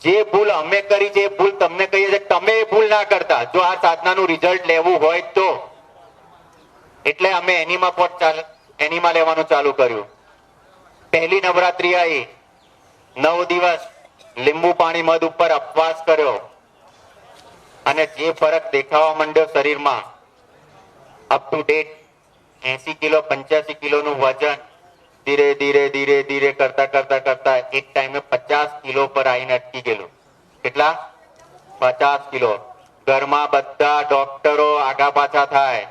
જે ભૂલ અમે કરી છે એ ભૂલ તમને કહીએ છે, તમે એ ભૂલ ના કરતા જો આ સાધનાનું રિઝલ્ટ લેવું હોય તો. એટલે અમે એનીમાં લેવાનું ચાલુ કર્યું. પહેલી નવરાત્રી આવી, 9 દિવસ લીંબુ પાણી મધ ઉપર ઉપવાસ કર્યો અને જે ફરક દેખાવા માંડ્યો શરીરમાં, અપ ટુ ડેટ 80 કિલો 85 કિલોનું વજન ધીરે ધીરે ધીરે ધીરે કરતા કરતા કરતા એક ટાઈમે 50 કિલો પર આવીને અટકી ગયેલું. કેટલા? 50 કિલો. ઘરમાં બધા ડોક્ટરો આગા પાછા થાય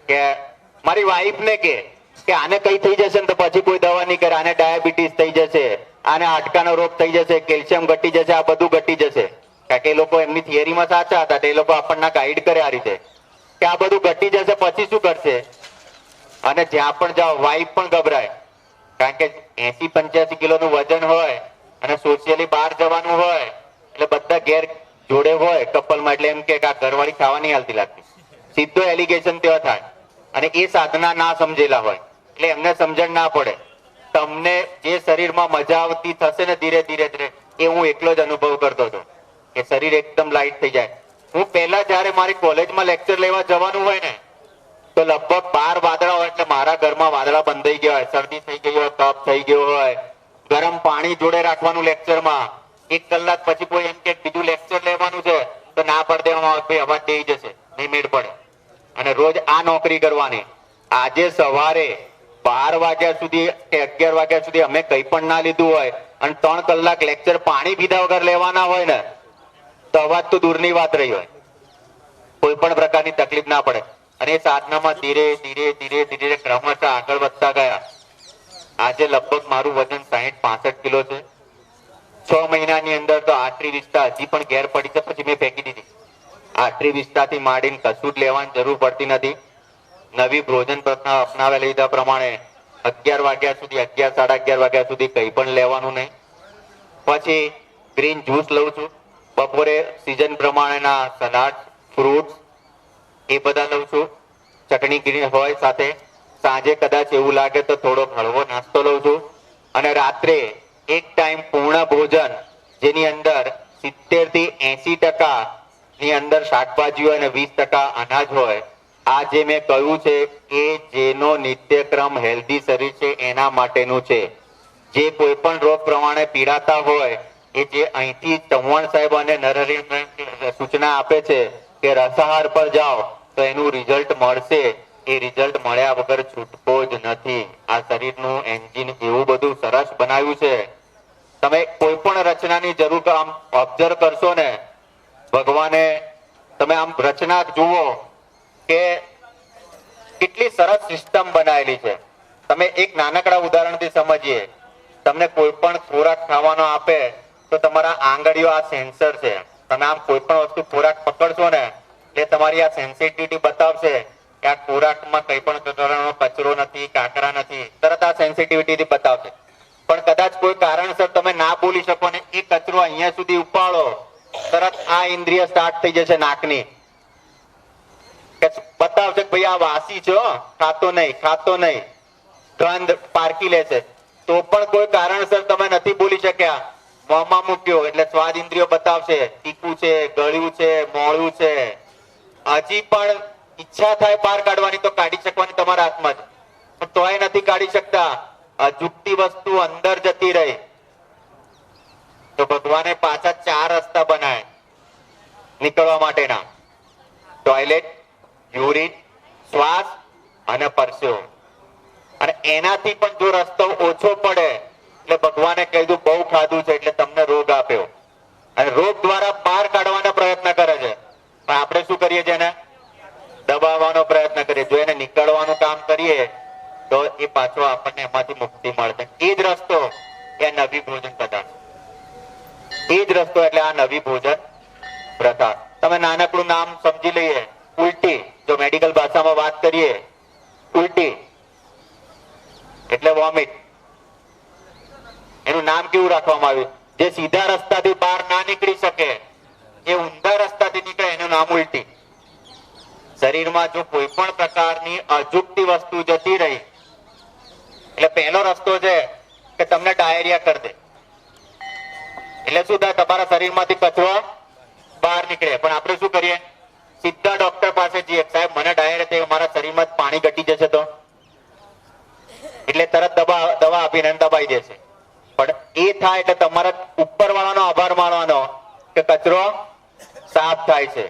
કે મારી વાઈફ ને કે આને કઈ થઈ જશે ને તો પછી કોઈ દવા નહીં કરે, આને ડાયાબિટીસ થઈ જશે, આને હાડકાનો રોગ થઈ જશે, કેલ્શિયમ ઘટી જશે, આ બધું ઘટી જશે. કારણ કે એ લોકો એમની થિયરીમાં સાચા હતા, એ લોકો આપણને ગાઈડ કરે આ રીતે કે આ બધું ઘટી જશે પછી શું કરશે. અને જ્યાં પણ જાઓ વાઈફ પણ ગભરાય, કારણ કે 80-85 કિલોનું વજન હોય અને સોશિયલી બહાર જવાનું હોય એટલે બધા ઘેર જોડે હોય કપલમાં, એટલે એમ કે આ ઘરવાળી ખાવા નહીં હાલતી લાગતી, સીધો એલિગેશન ત્યાં થાય. અને એ સાધના ના સમજેલા હોય એટલે એમને સમજણ ના પડે. તમને જે શરીરમાં મજા આવતી થશે ને ધીરે ધીરે ધીરે, એ હું એકલો જ અનુભવ કરતો હતો કે શરીર એકદમ લાઈટ થઈ જાય. હું પહેલા જયારે મારી કોલેજમાં લેક્ચર લેવા જવાનું હોય ને તો લગભગ 12 વાદળા હોય એટલે મારા ઘરમાં વાદળા બંધાઈ ગયા હોય, શરદી થઈ ગઈ હોય, કફ થઈ ગયો હોય, ગરમ પાણી જોડે રાખવાનું લેક્ચરમાં, 1 કલાક પછી કોઈ એમ કે બીજું લેક્ચર લેવાનું છે તો ના પાડી દેવામાં આવે, ભાઈ અવાજ દઈ જશે, નહીં મેળ પડે. અને રોજ આ નોકરી કરવાની. આજે સવારે 12 વાગ્યા સુધી કે 11 વાગ્યા સુધી અમે કંઈ પણ ના લીધું હોય અને 3 કલાક લેક્ચર પાણી પીધા વગર લેવાના હોય ને તો અવાજ તો દૂરની વાત રહી હોય, કોઈ પણ પ્રકારની તકલીફ ના પડે. અને એ સાધનામાં ધીરે ધીરે ધીરે ધીરે ક્રમશઃ આગળ વધતા ગયા. આજે લગભગ મારું વજન 60-65 કિલો છે. 6 મહિનાની અંદર તો આટલી વિસ્તાર હજી પણ ઘેર પડી છે, પછી મેં ફેંકી દીધી. આટલી વિસ્તારથી માંડીને કશું જ લેવાની જરૂર પડતી નથી. નવી ભોજન પ્રથા અપનાવી લીધા પ્રમાણે 11 વાગ્યા સુધી 11-11:30 વાગ્યા સુધી કંઈ પણ લેવાનું નહીં. પછી ગ્રીન જ્યુસ લઉં છું. બપોરે સિઝન પ્રમાણેના સલાડ, ફ્રૂટ એ બધા લઉં છું. ચટણી ગ્રીન હોય સાથે. સાંજે કદાચ એવું લાગે તો થોડો હળવો નાસ્તો લઉં છું. અને રાત્રે એક ટાઈમ પૂર્ણ ભોજન જેની અંદર 70 થી 80% ની અંદર શાકભાજી હોય અને 20% અનાજ હોય. આ જે મેં કહ્યું છે એ જેનો નિત્યક્રમ હેલ્ધી શરીર છે એના માટેનું છે. જે કોઈ પણ રોગ પ્રમાણે પીડાતા હોય એ જે અહીંથી ચૌહાણ સાહેબ અને નરહરિ સૂચના આપે છે કે રસાહાર પર જાઓ તો એનું રિઝલ્ટ મળશે. એ રિઝલ્ટ મળ્યા વગર છૂટકો જ નથી. આ શરીરનું એન્જિન એવું બધું સરસ બનાવ્યું છે. તમે કોઈ પણ રચનાની જરૂર આમ ઓબ્ઝર્વ કરશો ને, ભગવાને તમે આમ રચના જુઓ કે કેટલી સરસ સિસ્ટમ બનાવેલી છે. તમે એક નાનકડા ઉદાહરણથી સમજીએ. તમને કોઈ પણ ખોરાક ખાવાનો આપે તો તમારા આંગળીઓ આ સેન્સર છે. તમે આમ કોઈ પણ વસ્તુ ખોરાક પકડશો ને એટલે તમારી આ સેન્સિટિવિટી બતાવશે કે આ ખોરાકમાં કંઈ પણ પ્રકારનો કચરો નથી, કાંકરા નથી, તરત આ સેન્સિટિવિટી બતાવશે. પણ કદાચ કોઈ કારણસર તમે ના બોલી શકો ને એ કચરો અહીંયા સુધી ઉપાડો, તરત આ ઇન્દ્રિય સ્ટાર્ટ થઈ જશે નાકની, બતાવશે કે ભાઈ આ વાસી છે, ખાતો નહીં, ગંધ પારખી લેશે. તો પણ કોઈ કારણસર તમે નથી બોલી શક્યા, મોંમાં મૂક્યો એટલે સ્વાદ ઇન્દ્રિયો બતાવશે તીખું છે, ગળ્યું છે, મોળું છે. હજી પણ ઈચ્છા થાય બહાર કાઢવાની તો કાઢી શકવાની તમારા હાથમાં જ, પણ તોય નથી કાઢી શકતા. અજુકતી વસ્તુ અંદર જતી રહી. તો ભગવાને પાછા 4 રસ્તા બનાય નીકળવા માટેના: ટોયલેટ, યુરિન, શ્વાસ અને પરસેવો. અને એનાથી પણ જો રસ્તો ઓછો પડે એટલે ભગવાને કીધું બહુ ખાધું છે એટલે તમને રોગ આપ્યો. અને રોગ દ્વારા બહાર કાઢવાના પ્રયત્ન કરે છે, પણ આપણે શું કરીએ છીએ? એને દબાવવાનો પ્રયત્ન કરીએ. જો એને નીકળવાનું કામ કરીએ તો એ પાછો આપણને એમાંથી મુક્તિ મળશે. એ જ રસ્તો એ નવી ભોજન પ્રથા. એ જ રસ્તો એટલે આ નવી ભોજન પ્રથા. તમે નાનકડું નામ સમજી લઈએ, ઉલટી. જો મેડિકલ ભાષામાં વાત કરીએ, ઉલટી એટલે વોમિટ. એનું નામ કેવું રાખવામાં આવ્યું? જે સીધા રસ્તાથી બહાર ના નીકળી શકે એ ઊંધા રસ્તાથી નીકળે એનું નામ ઉલટી. શરીરમાં જો કોઈ પણ પ્રકારની અજુગતી વસ્તુ જતી રહી એટલે પહેલો રસ્તો છે કે તમને ડાયરિયા કરી દે. એટલે શું થાય? તમારા શરીરમાંથી કચરો બહાર નીકળે. પણ આપણે શું કરીએ? સીધા ડોક્ટર પાસે જઈએ, સાહેબ મને ડાયરિયા થયો, મારા શરીરમાં પાણી ઘટી જશે તો, એટલે તરત દવા આપીને દબાઈ દેશે. પણ એ થાય એટલે તમારા ઉપરવાળાનો આભાર માનવાનો કે કચરો સાફ થાય છે.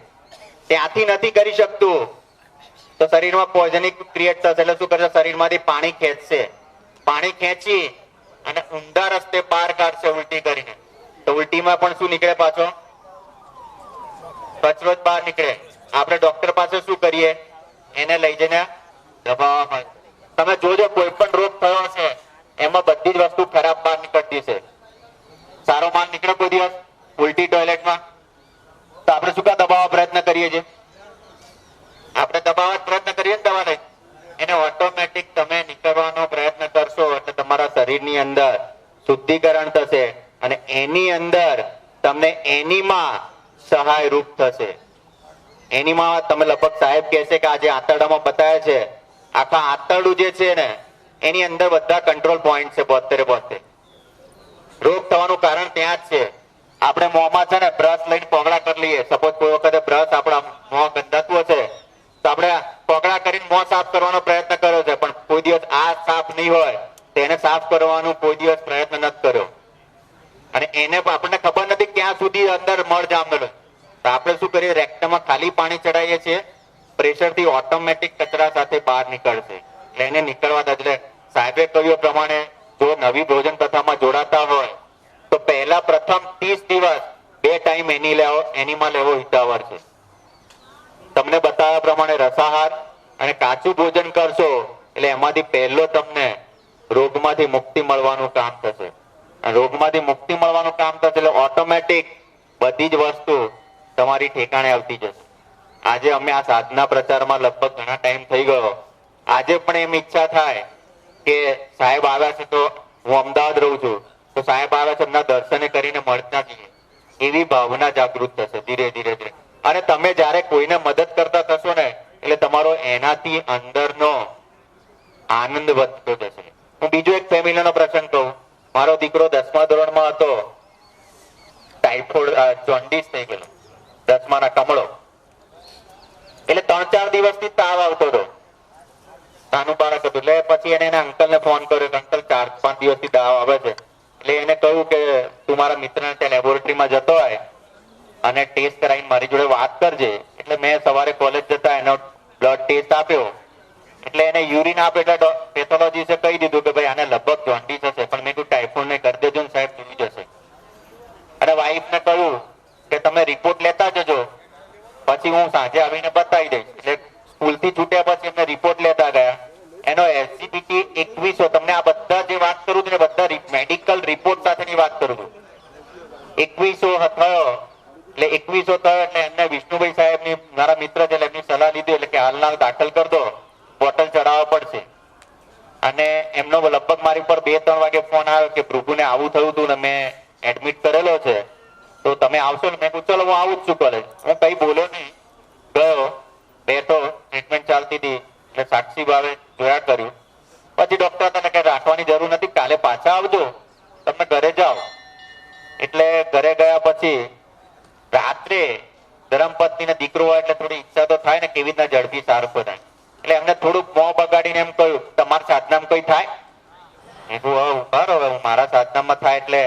ત્યાંથી નથી કરી શકતું તો શરીરમાં પોઈઝનિંગ ક્રિએટ થશે. એટલે શું કરશે? શરીરમાંથી પાણી ખેંચશે. પાણી ખેંચી અને ઊંધા રસ્તે બહાર કાઢશે ઉલટી કરીને. તો ઉલટીમાં પણ શું નીકળે? પાછો કચરો જ બહાર નીકળે. આપણે ડોક્ટર પાસે શું કરીએ? એને લઈ જઈને દબાવવા. તમે જોજો કોઈ પણ રોગ થયો છે એમાં બધી જ વસ્તુ ખરાબ બહાર નીકળતી છે. સારો માલ નીકળે કોઈ દિવસ ઉલટી ટોયલેટમાં? તો આપણે શું કા દબાવવા પ્રયત્ન કરીએ છીએ? આપણે દબાવવા પ્રયત્ન કરીએ દવા નહીં. એને ઓટોમેટિક તમે નીકળવાનો પ્રયત્ન કરશો એટલે તમારા શરીરની અંદર શુદ્ધિકરણ થશે અને એની અંદર તમને એનીમાં સહાય રૂપ થશે. એનીમાં તમે લગભગ સાહેબ કહેશે કે આજે આંતરડામાં બતાવે છે, આખા આંતરડું જે છે ને એની અંદર બધા કંટ્રોલ પોઈન્ટ છે 72. રોગ થવાનું કારણ ત્યાં જ છે. આપણે મોંમાં છે ને બ્રશ લઈને પોગળા કરી લઈએ. સપોઝ કોઈ વખતે બ્રશ આપણા મોં ગંધાતું હશે તો આપણે પોગળા કરીને મોં સાફ કરવાનો પ્રયત્ન કર્યો છે, પણ કોઈ દિવસ આ સાફ નહીં હોય તેને સાફ કરવાનો કોઈ દિવસ પ્રયત્ન નથી કર્યો. અને એને પણ આપણને ખબર નથી ક્યાં સુધી અંદર મળ જામેલો. તો આપણે શું કરીએ, રેક્ટમમાં ખાલી પાણી ચડાવીએ છીએ, પ્રેશરથી ઓટોમેટિક કચરા સાથે બહાર નીકળશે. એટલે એને નીકળવા દે. એટલે સાહેબે કહ્યું પ્રમાણે જો નવી ભોજન પ્રથામાં જોડાતા હોય તો પહેલા પ્રથમ 30 દિવસ 2 ટાઈમ એનીમાં લેવો હિતાવહ છે. તમને બતાવ્યા પ્રમાણે રસાહાર અને કાચું ભોજન કરશો એટલે એમાંથી પહેલો તમને રોગમાંથી મુક્તિ મળવાનું કામ થશે. અને રોગમાંથી મુક્તિ મળવાનું કામ થશે એટલે ઓટોમેટિક બધી જ વસ્તુ તમારી ઠેકાણે આવતી જશે. આજે અમે આ સાધના પ્રચારમાં લગભગ ઘણા ટાઈમ થઈ ગયો. આજે પણ એમ ઈચ્છા થાય કે સાહેબ આવ્યા છે, તો હું અમદાવાદ રહું છું, તો સાહેબ આવ્યા છે એમના દર્શને કરીને મળતા જઈએ. એવી ભાવના જાગૃત થશે ધીરે ધીરે ધીરે. અને તમે જ્યારે કોઈને મદદ કરતા થશો ને એટલે તમારો એનાથી અંદરનો આનંદ વધતો જશે. હું બીજો એક ફેમિલીનો પ્રસંગ કહું. મારો દીકરો 10મા ધોરણમાં હતો, ટાઇફોઇડ જોન્ડિસ થઈ ગયેલો, 10માના કમળો. એટલે 3-4 દિવસથી તાવ આવતો હતો. નાનું બાળક હતું. એટલે પછી એને એના અંકલને ફોન કર્યો કે અંકલ 4-5 દિવસથી તાવ આવે છે. એટલે એને કહ્યું કે તું મારા મિત્રને ત્યાં લેબોરેટરીમાં જતો હોય અને ટેસ્ટ કરાવીને મારી જોડે વાત કરજે. એટલે મેં સવારે કોલેજ જતા એનો બ્લડ ટેસ્ટ આપ્યો. એટલે એને યુરિન આપ્યો. એટલે પેથોલોજીસ્ટે કહી દીધું કે ભાઈ આને લગભગ જોન્ડિસ હશે. પણ મેં કીધું ટાઇફોઇડ ને કરી દેજો ને સાહેબ, જોઈ જશે. અને વાઈફને કહ્યું કે તમે રિપોર્ટ લેતા જજો, પછી હું સાંજે આવીને બતાવી દઈશ. એટલે સ્કૂલથી છૂટ્યા પછી એમને રિપોર્ટ લેતા ગયા. એનો એસજીપીટી 2100, તમને આ બધા જે વાત કરું છું ને બધા મેડિકલ રિપોર્ટ સાથેની વાત કરું છું. 2100 થયો. એટલે 2100 થયો એટલે એમને વિષ્ણુભાઈ સાહેબની, મારા મિત્ર છે, એમની સલાહ લીધી. એટલે કે હાલના દાખલ કરી દો, બોટલ ચડાવવા પડશે. અને એમનો લગભગ મારી પર 2-3 વાગે ફોન આવ્યો કે ભૃગુને આવું થયું હતું ને મેં એડમિટ કરેલો છે, તો તમે આવશો ને? મેં કહ્યું ચલો હું આવું જ છું કોલેજ. હું કઈ બોલ્યો નહીં, ગયો, બેઠો, ટ્રીટમેન્ટ ચાલતી હતી. એટલે સાક્ષી ભાવે જોયા કર્યું. પછી ડોક્ટર તને કઈ રાખવાની જરૂર નથી, કાલે પાછા આવજો, તમે ઘરે જાઓ. એટલે ઘરે ગયા પછી રાત્રે ધર્મપત્ની ને દીકરો હોય એટલે થોડી ઈચ્છા તો થાય ને કેવી રીતના ઝડપી સારું થાય. એટલે એમને થોડુંક મોં બગાડીને એમ કહ્યું તમારા સાધનામાં કઈ થાય? મેં કહ્યું હવે હું મારા સાધનામાં થાય એટલે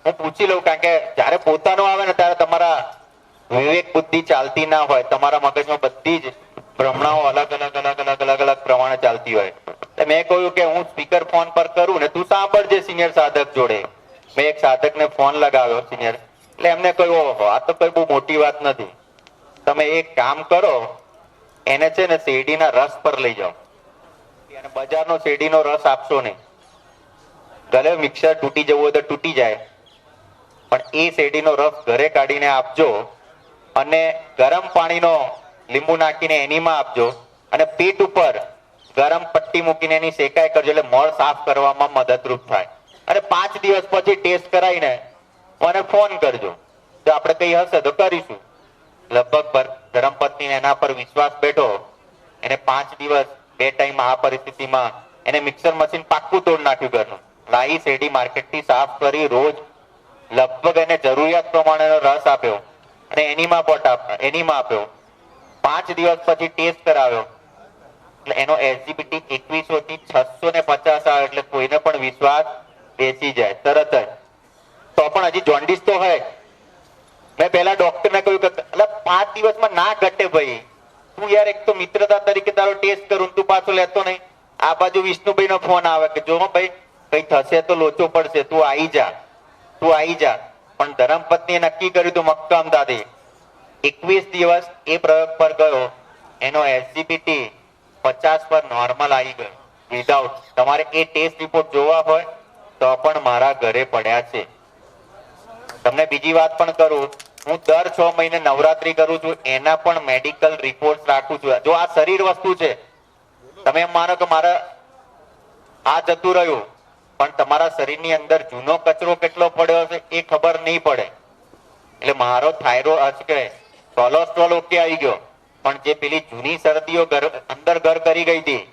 હું પૂછી લઉં. કારણ કે જયારે પોતાનો આવે ને ત્યારે તમારા વિવેક બુદ્ધિ ચાલતી ના હોય, તમારા મગજમાં બધી જ ભ્રમણાઓ અલગ અલગ પ્રમાણે ચાલતી હોય. એટલે મેં કહ્યું કે હું સ્પીકર ફોન પર કરું ને તું સાંભળજે સિનિયર સાધક જોડે. મેં એક સાધકને ફોન લગાવ્યો સિનિયર. એટલે એમને કહ્યું ઓહો આ તો કઈ બહુ મોટી વાત નથી, તમે એક કામ કરો, એને છે ને શેરડીના રસ પર લઈ જાઓ. અને બજારનો શેરડીનો રસ આપશો નહીં. ભલે મિક્સર તૂટી જવું હોય તો તૂટી જાય, પણ એ શેરડીનો રસ ઘરે કાઢીને આપજો અને ગરમ પાણીનો લીંબુ નાખીને એનીમાં આપજો અને પેટ ઉપર ગરમ પટ્ટી મૂકીને એની શેકાઈ કરજો. એટલે મળ સાફ કરવામાં મદદરૂપ થાય. અને 5 દિવસ પછી ટેસ્ટ કરાવીને મને ફોન કરજો, જો આપણે કઈ હશે તો કરીશું. લગભગ ધર્મપત્ની એના પર વિશ્વાસ બેઠો. એને 5 દિવસ 2 ટાઈમ આ પરિસ્થિતિમાં એને મિક્સર મશીન પાક્કું તોડ નાખ્યું ઘરનું. લાઈ શેરડી માર્કેટથી સાફ કરી રોજ લગભગ એને જરૂરિયાત પ્રમાણેનો રસ આપ્યો અને એનીમાં આપ્યો. 5 દિવસ પછી ટેસ્ટ કરાવ્યો એટલે એનો એસજીપીટી 2100 થી 650 આવે. એટલે કોઈને પણ વિશ્વાસ બેસી જાય તરત જ. તો પણ હજી જોન્ડિસ તો હોય. મેં પહેલા ડોક્ટરને કહ્યું કે 5 દિવસમાં ના ઘટે ભાઈ, તું યાર એક તો મિત્રતા તરીકે તારો ટેસ્ટ કરું, તું પાછો લેતો નહીં. આ બાજુ વિષ્ણુભાઈ નો ફોન આવે કે જો ભાઈ કઈ થશે તો લોચો પડશે, તું આવી જા. પણ ધર્મપત્નીએ નક્કી કર્યું તું મક્કમતાથી. 21 દિવસ એ પ્રયોગ પર ગયો, એનો એસજીપીટી 50 પર નોર્મલ આવી ગયો વિધાઉટ. તમારે એ ટેસ્ટ રિપોર્ટ જોવા હોય તો પણ મારા ઘરે પડ્યા છે. તમને બીજી વાત પણ કરું, હું દર 6 મહિને નવરાત્રી કરું છું, એના પણ મેડિકલ રિપોર્ટ રાખું છું. જો આ શરીર વસ્તુ છે, તમે એમ માનો કે મારા આ જતું રહ્યું, પણ તમારા શરીરની અંદર જૂનો કચરો કેટલો પડ્યો હશે એ ખબર નહીં પડે. એટલે મારો થાઇરોઇડ કે કોલેસ્ટ્રોલ ઓકે આવી ગયો, પણ જે પેલી જૂની શરદીઓ અંદર ઘર કરી ગઈ હતી,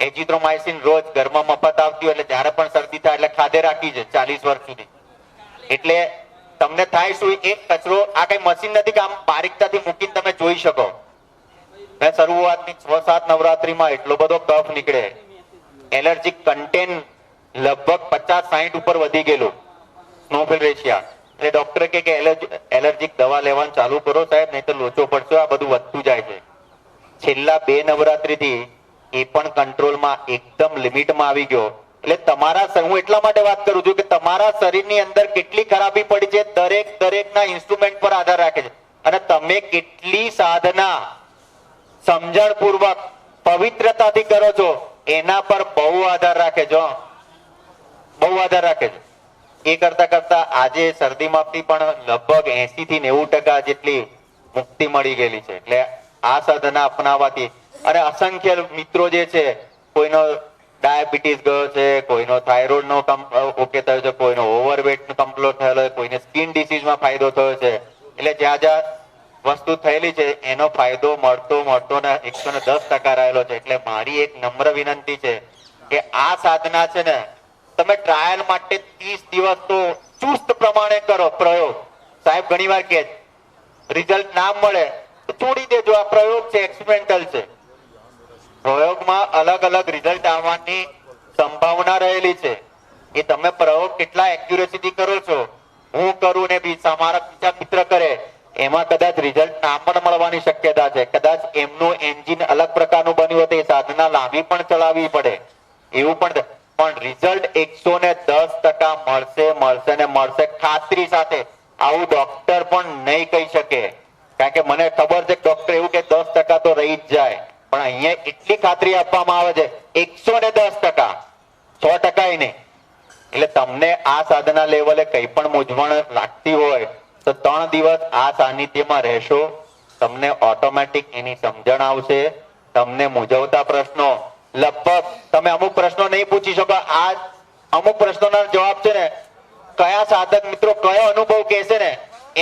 એઝિથ્રોમાઇસિન રોજ ઘરમાં મફત આવતી હોય, એટલે જયારે પણ શરદી થાય એટલે ખાધે રાખી છે 40 વર્ષ સુધી. એટલે તમને થાય શું, એક કચરો આ કઈ મશીન નથી કે આમ બારીકતાથી મૂકીને તમે જોઈ શકો. મેં શરૂઆતની 6-7 નવરાત્રીમાં એટલો બધો કફ નીકળે, એલર્જીક કન્ટેન્ટ લગભગ 50-60 ઉપર વધી ગયેલું. સ્નોફિલ રેશિયા. એટલે ડોક્ટર કે એલર્જીક દવા લેવાનું ચાલુ કરો સાહેબ, નહીં તો લોચો પડશે, આ બધું વધતું જાય છે. છેલ્લા 2 નવરાત્રીથી એ પણ કંટ્રોલમાં એકદમ લિમિટમાં આવી ગયો. એટલે તમારા હું એટલા માટે વાત કરું છું કે તમારા શરીરની અંદર કેટલી ખરાબી પડી છે દરેકના ઇન્સ્ટ્રુમેન્ટ પર આધાર રાખે છે. અને તમે કેટલી સાધના સમજણપૂર્વક પવિત્રતાથી કરો છો એના પર બહુ આધાર રાખે છે, બહુ આધાર રાખે છે. એ કરતા કરતા આજે શરદીમાંથી પણ લગભગ 80 થી 90% જેટલી મુક્તિ મળી ગયેલી છે. એટલે આ સાધના અપનાવવાથી અને અસંખ્ય મિત્રો જે છે, કોઈનો ડાયાબિટીસ ગયો છે, કોઈનો થાઇરોઇડ નો ઓકે થયો છે, કોઈનો ઓવરવેટ નો કમ્પ્લીટ થયેલો છે, કોઈને સ્કિન ડિસીઝમાં ફાયદો થયો છે. એટલે જ્યાં જ્યાં વસ્તુ થયેલી છે એનો ફાયદો મળતો ને 110% રહેલો છે. એટલે મારી એક નમ્ર વિનંતી છે કે આ સાધના છે ને તમે ટ્રાયલ માટે 30 દિવસ તો ચુસ્ત પ્રમાણે કરો પ્રયોગ. સાહેબ ઘણીવાર કહે રિઝલ્ટ ના મળે તો છોડી દેજો, આ પ્રયોગ છે, એક્સપેરિમેન્ટલ છે. પ્રયોગમાં અલગ અલગ રિઝલ્ટ આવવાની સંભાવના રહેલી છે. એ તમે પ્રયોગ કેટલા એક્યુરેસીથી કરો છો, હું કરું ને મારા બીજા મિત્ર કરે, એમાં કદાચ રિઝલ્ટ ના પણ મળવાની શક્યતા છે. કદાચ એમનું એન્જિન અલગ પ્રકારનું બન્યું હતું, એ સાધના લાંબી પણ ચલાવવી પડે એવું પણ રિઝલ્ટ 110% મળશે ને મળશે ખાતરી સાથે. આવું ડોક્ટર પણ નહીં કહી શકે, કારણ કે મને ખબર છે ડોક્ટર એવું કે 10% તો રહી જ જાય, પણ અહીંયા એટલી ખાતરી આપવામાં આવે છે 110%, 100% નહીં. એટલે તમને આ સાધના લેવલે કઈ પણ મૂંઝવણ લાગતી હોય તો 3 દિવસ આ સાનિધ્યમાં રહેશો, તમને ઓટોમેટિક એની સમજણ આવશે. તમને મૂંઝવતા પ્રશ્નો લગભગ તમે અમુક પ્રશ્નો નહીં પૂછી શકો. આ અમુક પ્રશ્નોના જવાબ છે ને કયા સાધક મિત્રો કયો અનુભવ કહેશે ને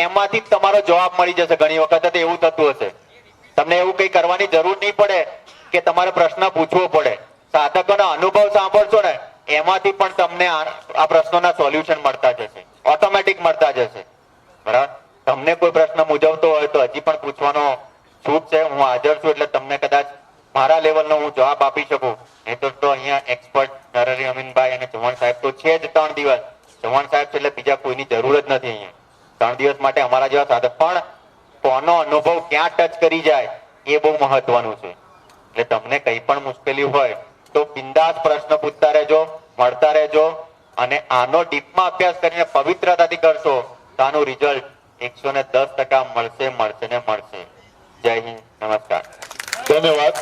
એમાંથી તમારો જવાબ મળી જશે. ઘણી વખત તો એવું થતું હશે, તમને એવું કઈ કરવાની જરૂર નહીં પડે કે તમારે પ્રશ્ન પૂછવો પડે. સાધકોનો અનુભવ સાંભળશો ને એમાંથી પણ તમને આ પ્રશ્નોના સોલ્યુશન મળતા જશે, ઓટોમેટિક મળતા જશે. બરાબર? તમને કોઈ પ્રશ્ન મૂંઝવતો હોય તો હજી પણ પૂછવાનો છૂટ છે. હું હાજર છું, એટલે તમને કદાચ મારા લેવલનો હું જવાબ આપી શકું. નહીં તો અહીંયા એક્સપર્ટ નરહરી અમીનભાઈ અને ચૌહાણ સાહેબ તો છે જ 3 દિવસ. ચૌહાણ સાહેબ છે એટલે બીજા કોઈની જરૂર જ નથી. અહીંયા 3 દિવસ માટે અમારા જેવા સાધક પણ કોનો અનુભવ ક્યાં ટચ કરી જાય એ બહુ મહત્વનું છે. એટલે તમને કઈ પણ મુશ્કેલી હોય તો બિંદાસ પ્રશ્ન પૂછતા રહેજો, મળતા રહેજો, અને આનો ડીપમાં અભ્યાસ કરીને પવિત્રતાથી કરશો તો આનું રિઝલ્ટ 110% મળશે ને મળશે. જય હિન્દ, નમસ્કાર, ધન્યવાદ.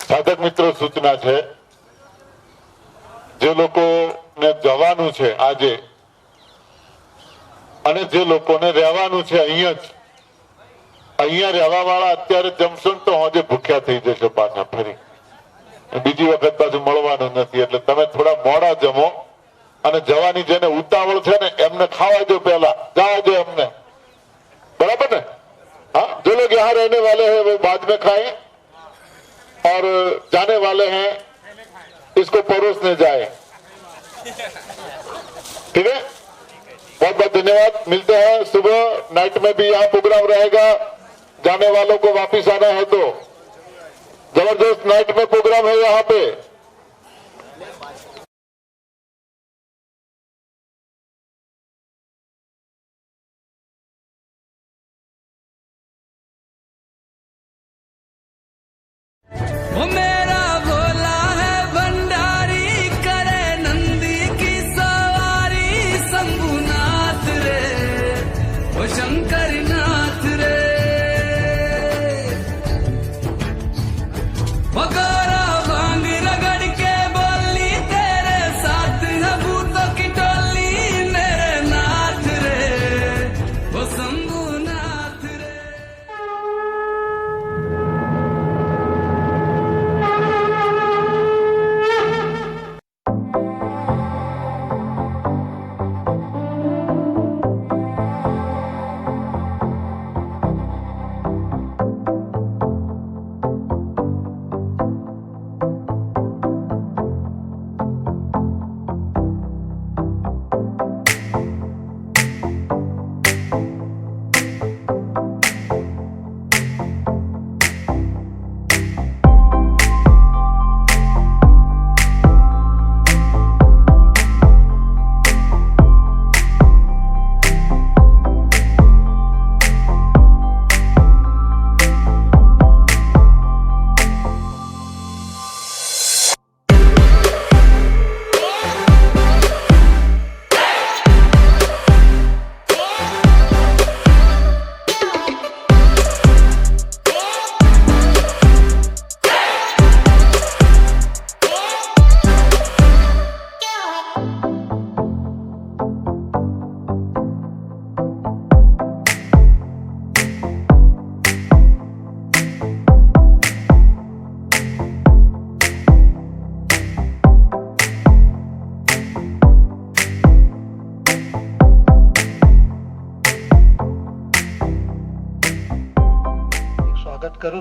સાધક મિત્રો સૂચના છે, જે લોકોને જવાનું છે આજે અને જે લોકોને રહેવાનું છે અહીંયા રહેવા વાળા અત્યારે જમશો ને તો હજે ભૂખ્યા થઈ જશે પાછા ફરી. બીજી વખત પાછું મળવાનું નથી. એટલે તમે થોડા મોડા જમો અને જવાની જેને ઉતાવળ છે ને એમને ખાવા દો, પહેલા જવા દો એમને. बराबर ना? हाँ, जो लोग यहाँ रहने वाले हैं वो बाद में खाएं और जाने वाले हैं इसको परोसने जाए. ठीक है, बहुत बहुत धन्यवाद. मिलते हैं सुबह. नाइट में भी यहाँ प्रोग्राम रहेगा. जाने वालों को वापिस आना है तो जबरदस्त नाइट में प्रोग्राम है यहाँ पे. वो मेरा भोला है भंडारी, करे नंदी की सवारी. शंभुनाथ रे वो शंकर नाथ रे, वो गौरा भांग रग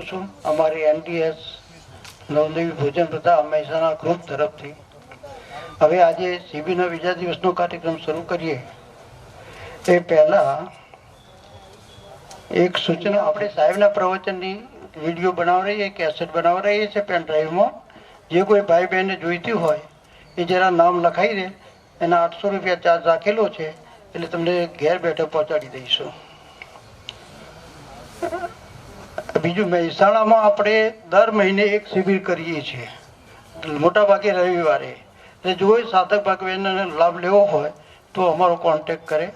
છું અમારી NDS નવદેવી ભોજન પ્રથા મહેસાણા ગ્રુપ તરફથી. હવે આજે શિબિરના બીજા દિવસનો કાર્યક્રમ શરૂ કરીએ એ પહેલા એક સૂચના, આપણે સાહેબના પ્રવચનની વિડીયો બનાવી રહીએ, કેસેટ બનાવી રહીએ છીએ પેન ડ્રાઈવમાં. જે કોઈ ભાઈ બહેનને જોઈતી હોય એ જરા નામ લખાઈ દે. એના 800 રૂપિયા ચાર્જ રાખેલો છે, એટલે તમને ઘેર બેઠો પહોંચાડી દઈશું. બીજું, મહેસાણામાં આપણે દર મહિને એક શિબિર કરીએ છીએ, મોટા ભાગે રવિવારે. એટલે જો સાધક ભાગ બહેનને લાભ લેવો હોય તો અમારો કોન્ટેક્ટ કરે.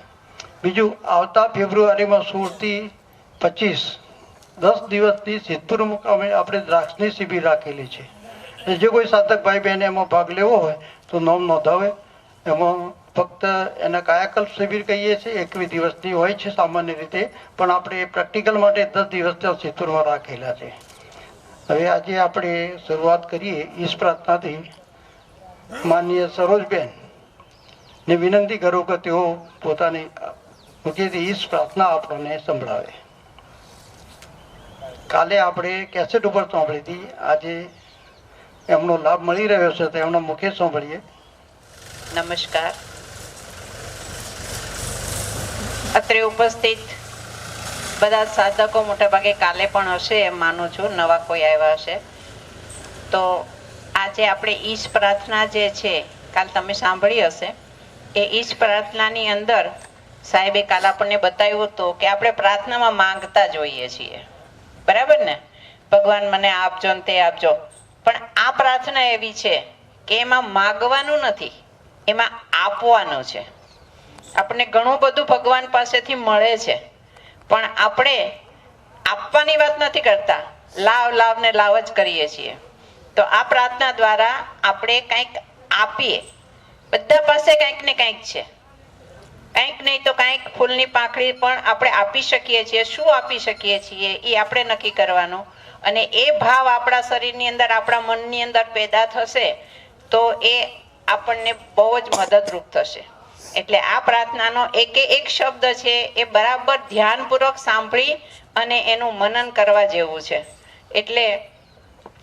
બીજું, આવતા ફેબ્રુઆરીમાં 16 થી 25 10 દિવસની સિદ્ધપુર મુકામે આપણે દ્રાક્ષની શિબિર રાખેલી છે. જે કોઈ સાધક ભાઈ બહેને એમાં ભાગ લેવો હોય તો નામ નોંધાવે. એમાં ફક્ત એના કાયાકલ્પ શિબિર કહીએ છીએ, 21 દિવસની હોય છે સામાન્ય રીતે, પણ આપણે પ્રેક્ટિકલ માટે 10 દિવસ ત્યાં સિદ્ધપુરમાં રાખેલા છે. હવે આજે આપણે શરૂઆત કરીએ ઈશ પ્રાર્થનાથી. માનનીય સરોજબેન ને વિનંતી કરું કે તેઓ પોતાની મુખેથી ઈશ પ્રાર્થના આપણને સંભળાવે. કાલે આપણે કેસેટ ઉપર સાંભળી હતી, આજે એમનો લાભ મળી રહ્યો છે તો એમના મુખે સાંભળીએ. નમસ્કાર. અત્રે ઉપસ્થિત બધા સાધકો મોટાભાગે કાલે પણ હશે એમ માનું છું, નવા કોઈ આવ્યા હશે તો આજે આપણે ઈશ પ્રાર્થના જે છે કાલ તમે સાંભળી હશે. એ ઈશ પ્રાર્થનાની અંદર સાહેબે કાલ આપણને બતાવ્યું હતું કે આપણે પ્રાર્થનામાં માંગતા જોઈએ છીએ, બરાબર ને? ભગવાન મને આપજો ને તે આપજો. પણ આ પ્રાર્થના એવી છે કે એમાં માગવાનું નથી, એમાં આપવાનું છે. આપણને ઘણું બધું ભગવાન પાસેથી મળે છે, પણ આપણે આપવાની વાત નથી કરતા, લાવ લાવ ને લાવ જ કરીએ છીએ. તો આ પ્રાર્થના દ્વારા આપણે કંઈક આપીએ. બધા પાસે કંઈક ને કંઈક છે, કંઈક નહીં તો કંઈક ફૂલની પાંખડી પણ આપણે આપી શકીએ છીએ. શું આપી શકીએ છીએ એ આપણે નક્કી કરવાનું, અને એ ભાવ આપણા શરીરની અંદર, આપણા મનની અંદર પેદા થશે તો એ આપણને બહુ જ મદદરૂપ થશે. એટલે આ પ્રાર્થનાનો એક શબ્દ છે એ બરાબર ધ્યાનપૂર્વક સાંભળી અને એનું મનન કરવા જેવું છે. એટલે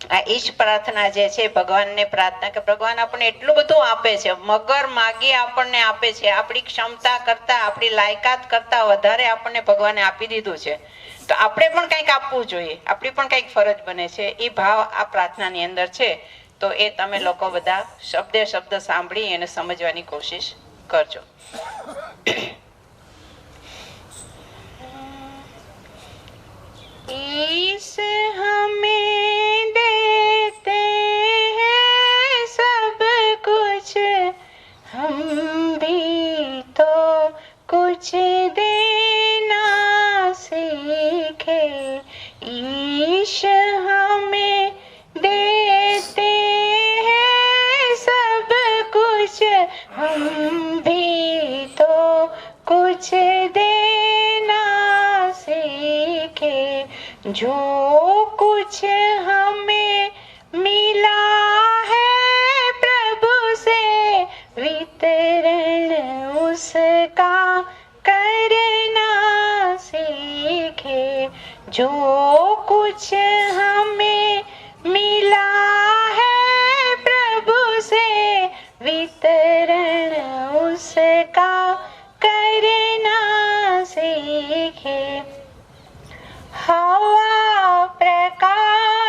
આ ઈશ પ્રાર્થના જે છે, ભગવાનને પ્રાર્થના કે ભગવાન આપણને એટલું બધું આપે છે, મગર માગી આપણને આપે છે. આપણી ક્ષમતા કરતા, આપણી લાયકાત કરતા વધારે આપણને ભગવાને આપી દીધું છે. તો આપણે પણ કંઈક આપવું જોઈએ, આપણી પણ કંઈક ફરજ બને છે. એ ભાવ આ પ્રાર્થનાની અંદર છે. તો એ તમે લોકો બધા શબ્દે શબ્દ સાંભળી એને સમજવાની કોશિશ કરજો. ईश हमें देते हैं सब कुछ, हम भी तो कुछ देना सीखे. ईश हमें देते हैं सब कुछ, हम भी तो कुछ देना सीखे. जो कुछ हमें मिला है प्रभु से, वितरण उसका करना सीखे. जो कुछ हमें मिला है प्रभु से, वितरण उसका करना सीखे. हवा प्रकाश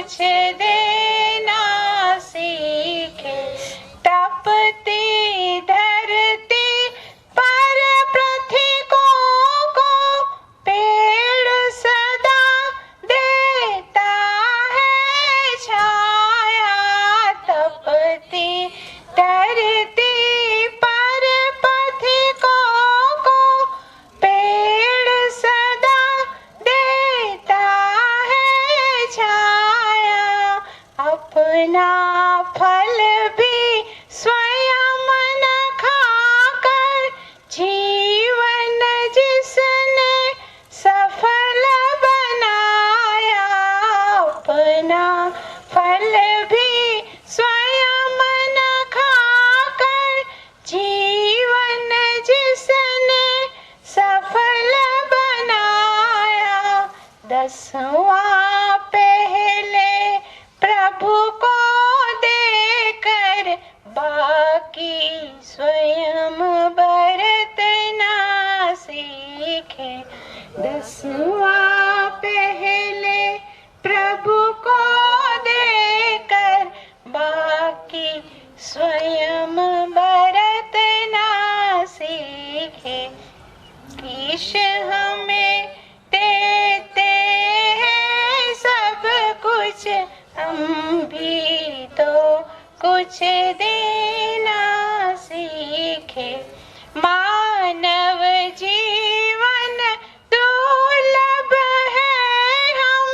कुछ देना सीखे। तपती धरती पर पथिकों को पेड़ सदा देता है छाया। तपती धरती पर पथिकों को पेड़ सदा देता है छाया। अपना फल भी स्वयं न खाकर जीवन जिसने सफल बनाया। अपना फल भी स्वयं न खाकर जीवन जिसने सफल बनाया। 10वां पहले प्रभु को देकर बाकी स्वयं बरतना सीखे। 10वां पहले प्रभु को देकर बाकी स्वयं बरतना सीखे। ईश हमें देते हैं सब कुछ, हम भी तो कुछ देना सीखे। मानव जीवन दुर्लभ है, हम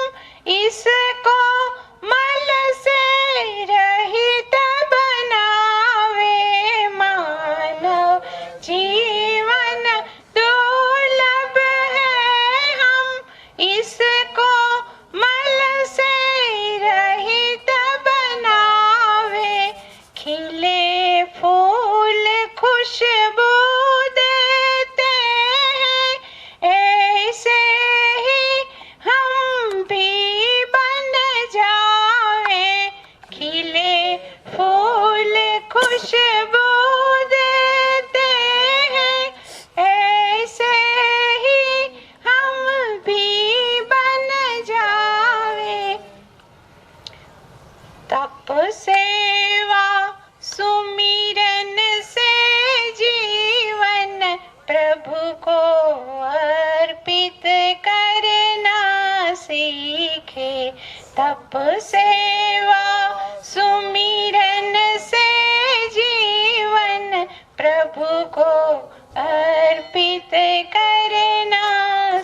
इसको मल से रहित बनावे। मानव जीवन दुर्लभ है, हम इसको मल से रहित बनावे। खिले फूल खुशबू देते हैं, ऐसे ही हम भी बन जावे। खिले फूल खुशबू देते हैं, ऐसे ही हम भी बन जावे। तप सेवा सुमिरन से जीवन प्रभु को अर्पित करना सीखे। तप सेवा सुमिरन से जीवन प्रभु को अर्पित करना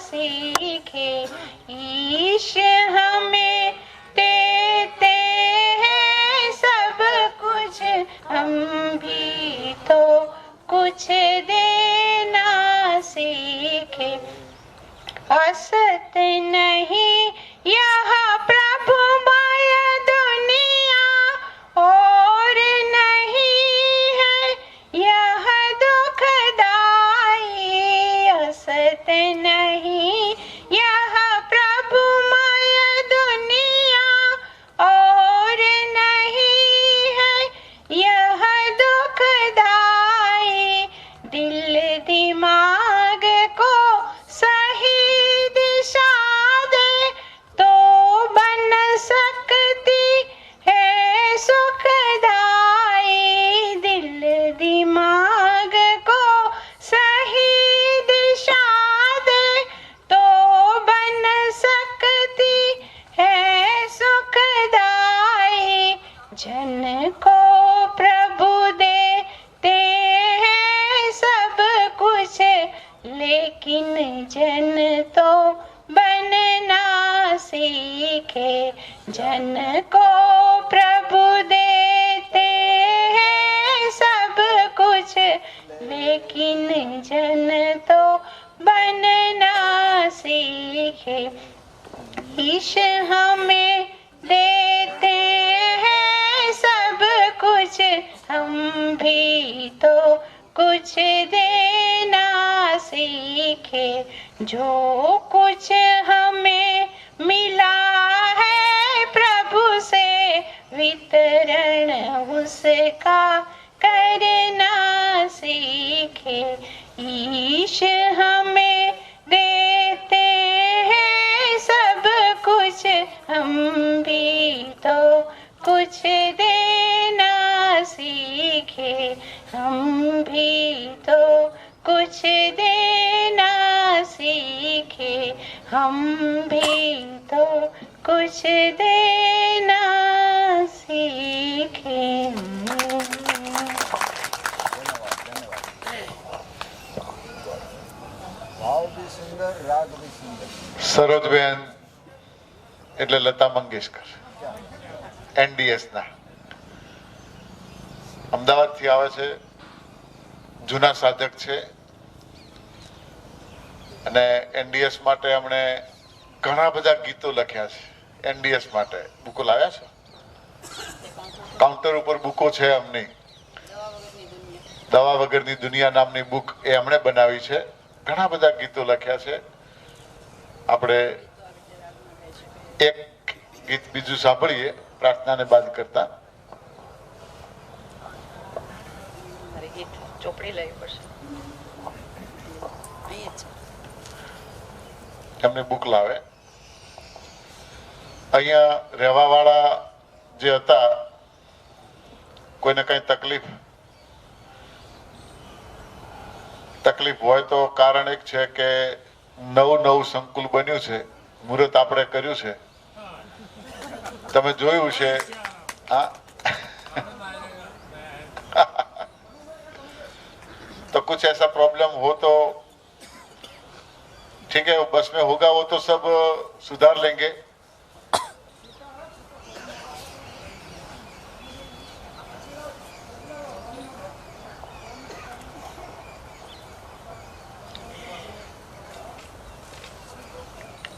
सीखे। ईश हमें देते हैं सब कुछ, हम भी तो कुछ देना सीखे। असत नहीं यह प्रभुमय दुनिया, और नहीं है यह दुखदाई। असत नहीं यह प्रभुमय दुनिया, और नहीं है यह दुखदाई। दिल दिमाग को सही दिशा दे तो बन सकती है सुखदाई। दिल दिमाग को सही दिशा दे तो बन सकती है सुखदाई। जन को प्रभु देते हैं सब कुछ, लेकिन जन तो बनना सीखे। जन को प्रभु देते हैं सब कुछ, लेकिन जन तो बनना सीखे। ईश हमें देते हैं सब कुछ, हम भी तो कुछ देना सीखे। जो कुछ हमें मिला है प्रभु से, वितरण उसका करना सीखे। ईश हमें देते हैं सब कुछ, हम भी तो कुछ देना सीखे, हम भी तो कुछ देना सीखे, हम भी तो कुछ देना सीखे। સરોજબેન એટલે લતા મંગેશકર, એનડીએસ ના અમદાવાદ થી આવે છે, જૂના સાધક છે અને એનડીએસ માટે એમણે ઘણા બધા ગીતો લખ્યા છે. એનડીએસ માટે બુકો લાવ્યા છે, કાઉન્ટર ઉપર બુકો છે એમની. દવા વગરની દુનિયા નામની બુક એ એમણે બનાવી છે. ઘણા બધા ગીતો લખ્યા છે. આપણે એક ગીત બીજું સાંભળીએ પ્રાર્થનાને બાદ કરતા. ચોપડી લેવી પડશે. એમને બુક લાવે. અહીંયા રહેવા વાળા જે હતા, કોઈને કઈ તકલીફ હોય તો કારણ એક છે કે નવું સંકુલ બન્યું છે, મુહૂર્ત આપણે કર્યું છે, તમે જોયું છે. હા, तो कुछ ऐसा प्रॉब्लम हो तो ठीक है, बस में होगा वो तो सब सुधार लेंगे.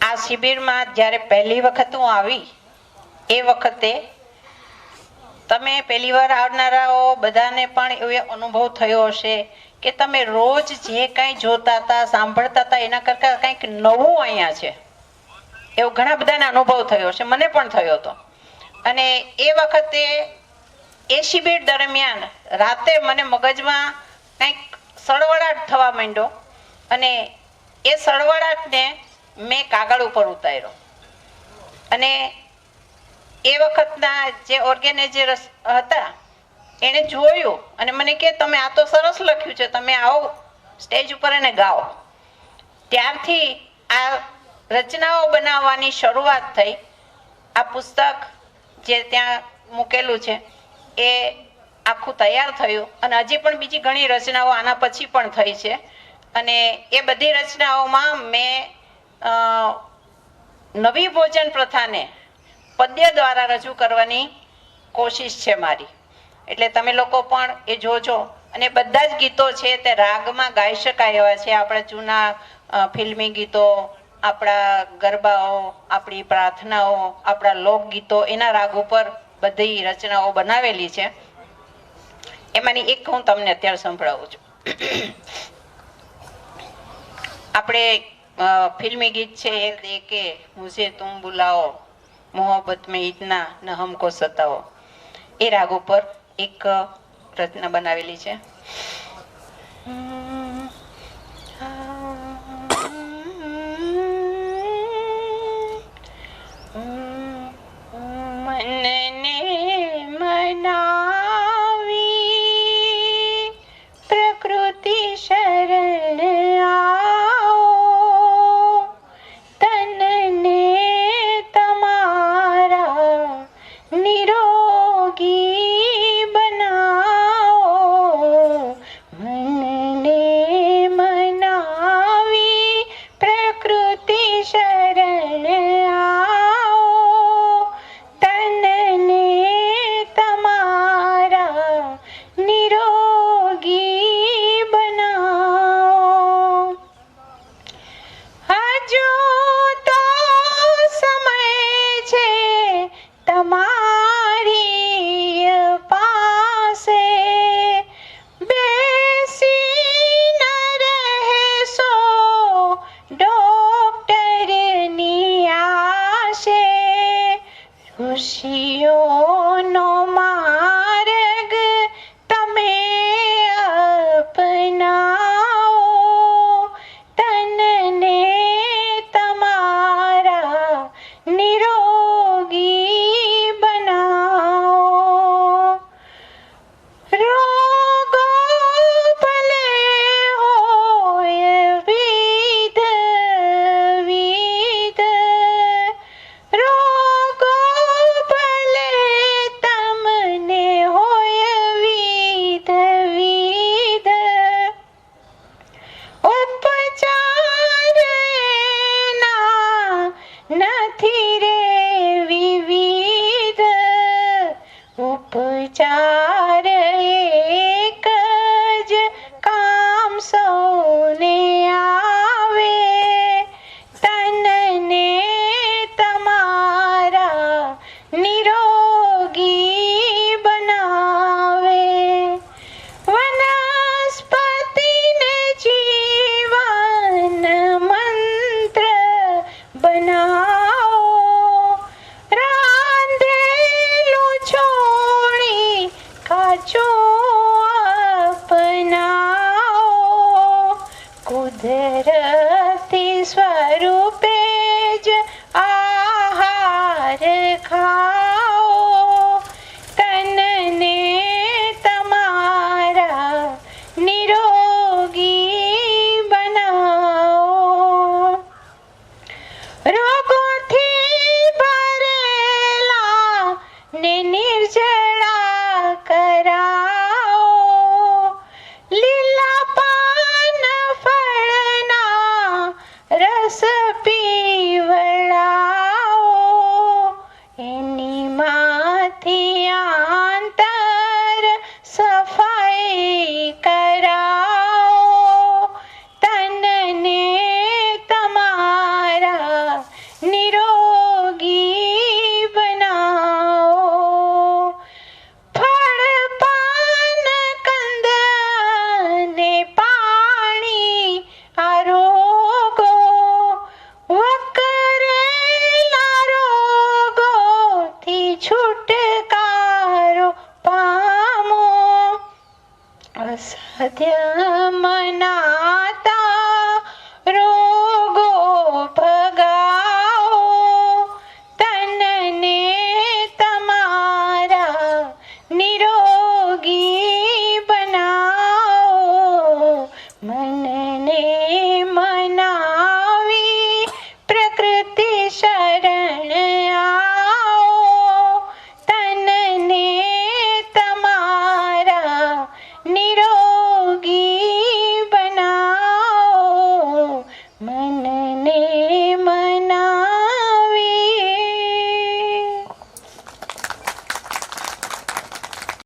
આ શિબિરમાં જ્યારે પહેલી વખત હું આવી એ વખતે તમે પહેલી વાર આવનારાઓ બધાને પણ એવો અનુભવ થયો હશે કે તમે રોજ જે કાંઈ જોતા હતા, સાંભળતા હતા એના કરતાં કંઈક નવું અહીંયા છે, એવો ઘણા બધાને અનુભવ થયો છે. મને પણ થયો હતો. અને એ વખતે એ શિબિર દરમિયાન રાતે મને મગજમાં કંઈક સળવળાટ થવા માંડ્યો અને એ સળવળાટને મેં કાગળ ઉપર ઉતાર્યો. અને એ વખતના જે ઓર્ગેનાઇઝર હતા એણે જોયું અને મને કે તમે આ તો સરસ લખ્યું છે, તમે આવો સ્ટેજ ઉપર એને ગાઓ. ત્યારથી આ રચનાઓ બનાવવાની શરૂઆત થઈ. આ પુસ્તક જે ત્યાં મૂકેલું છે એ આખું તૈયાર થયું અને હજી પણ બીજી ઘણી રચનાઓ આના પછી પણ થઈ છે. અને એ બધી રચનાઓમાં મેં નવી ભોજન પ્રથાને પદ્ય દ્વારા રજૂ કરવાની કોશિશ છે મારી. એટલે તમે લોકો પણ એ જોજો. અને બધા જ ગીતો છે તે રાગમાં ગાઈ શકાય એવા છે. આપણા જૂના ફિલ્મી ગીતો, આપણા ગરબાઓ, આપણી પ્રાર્થનાઓ, આપણા લોકગીતો, એના રાગ ઉપર બધી રચનાઓ બનાવેલી છે. એમાંની એક હું તમને અત્યારે સંભળાવું છું. આપણે फिल्मी गीत છે એ દેકે મુझे तुम बुलाओ, मोहब्बत में इतना न हमको सताओ, એ રાગ ઉપર એક રચના બનાવેલી છે. મનને મનાવી પ્રકૃતિ શરણ ખુશીઓનો માર્ગ તમે અપનાવો, તનને તમારા નિરોગી આહાર ખાઓ, તનને તમારા નિરોગી બનાવો. રોગોથી ભરેલા ને નિર્જળા કરાવો, લીલા પાન ફળના રસ પીવડાવો, એની માંથી આંતર સફાઈ કરાવો, તનને તમારા નિરોગી બનાવો. ફળ પાન કંદ ને પાણી આરોગો, વકરેલા રોગોથી છુટકારો પામો. અસાધ્ય મના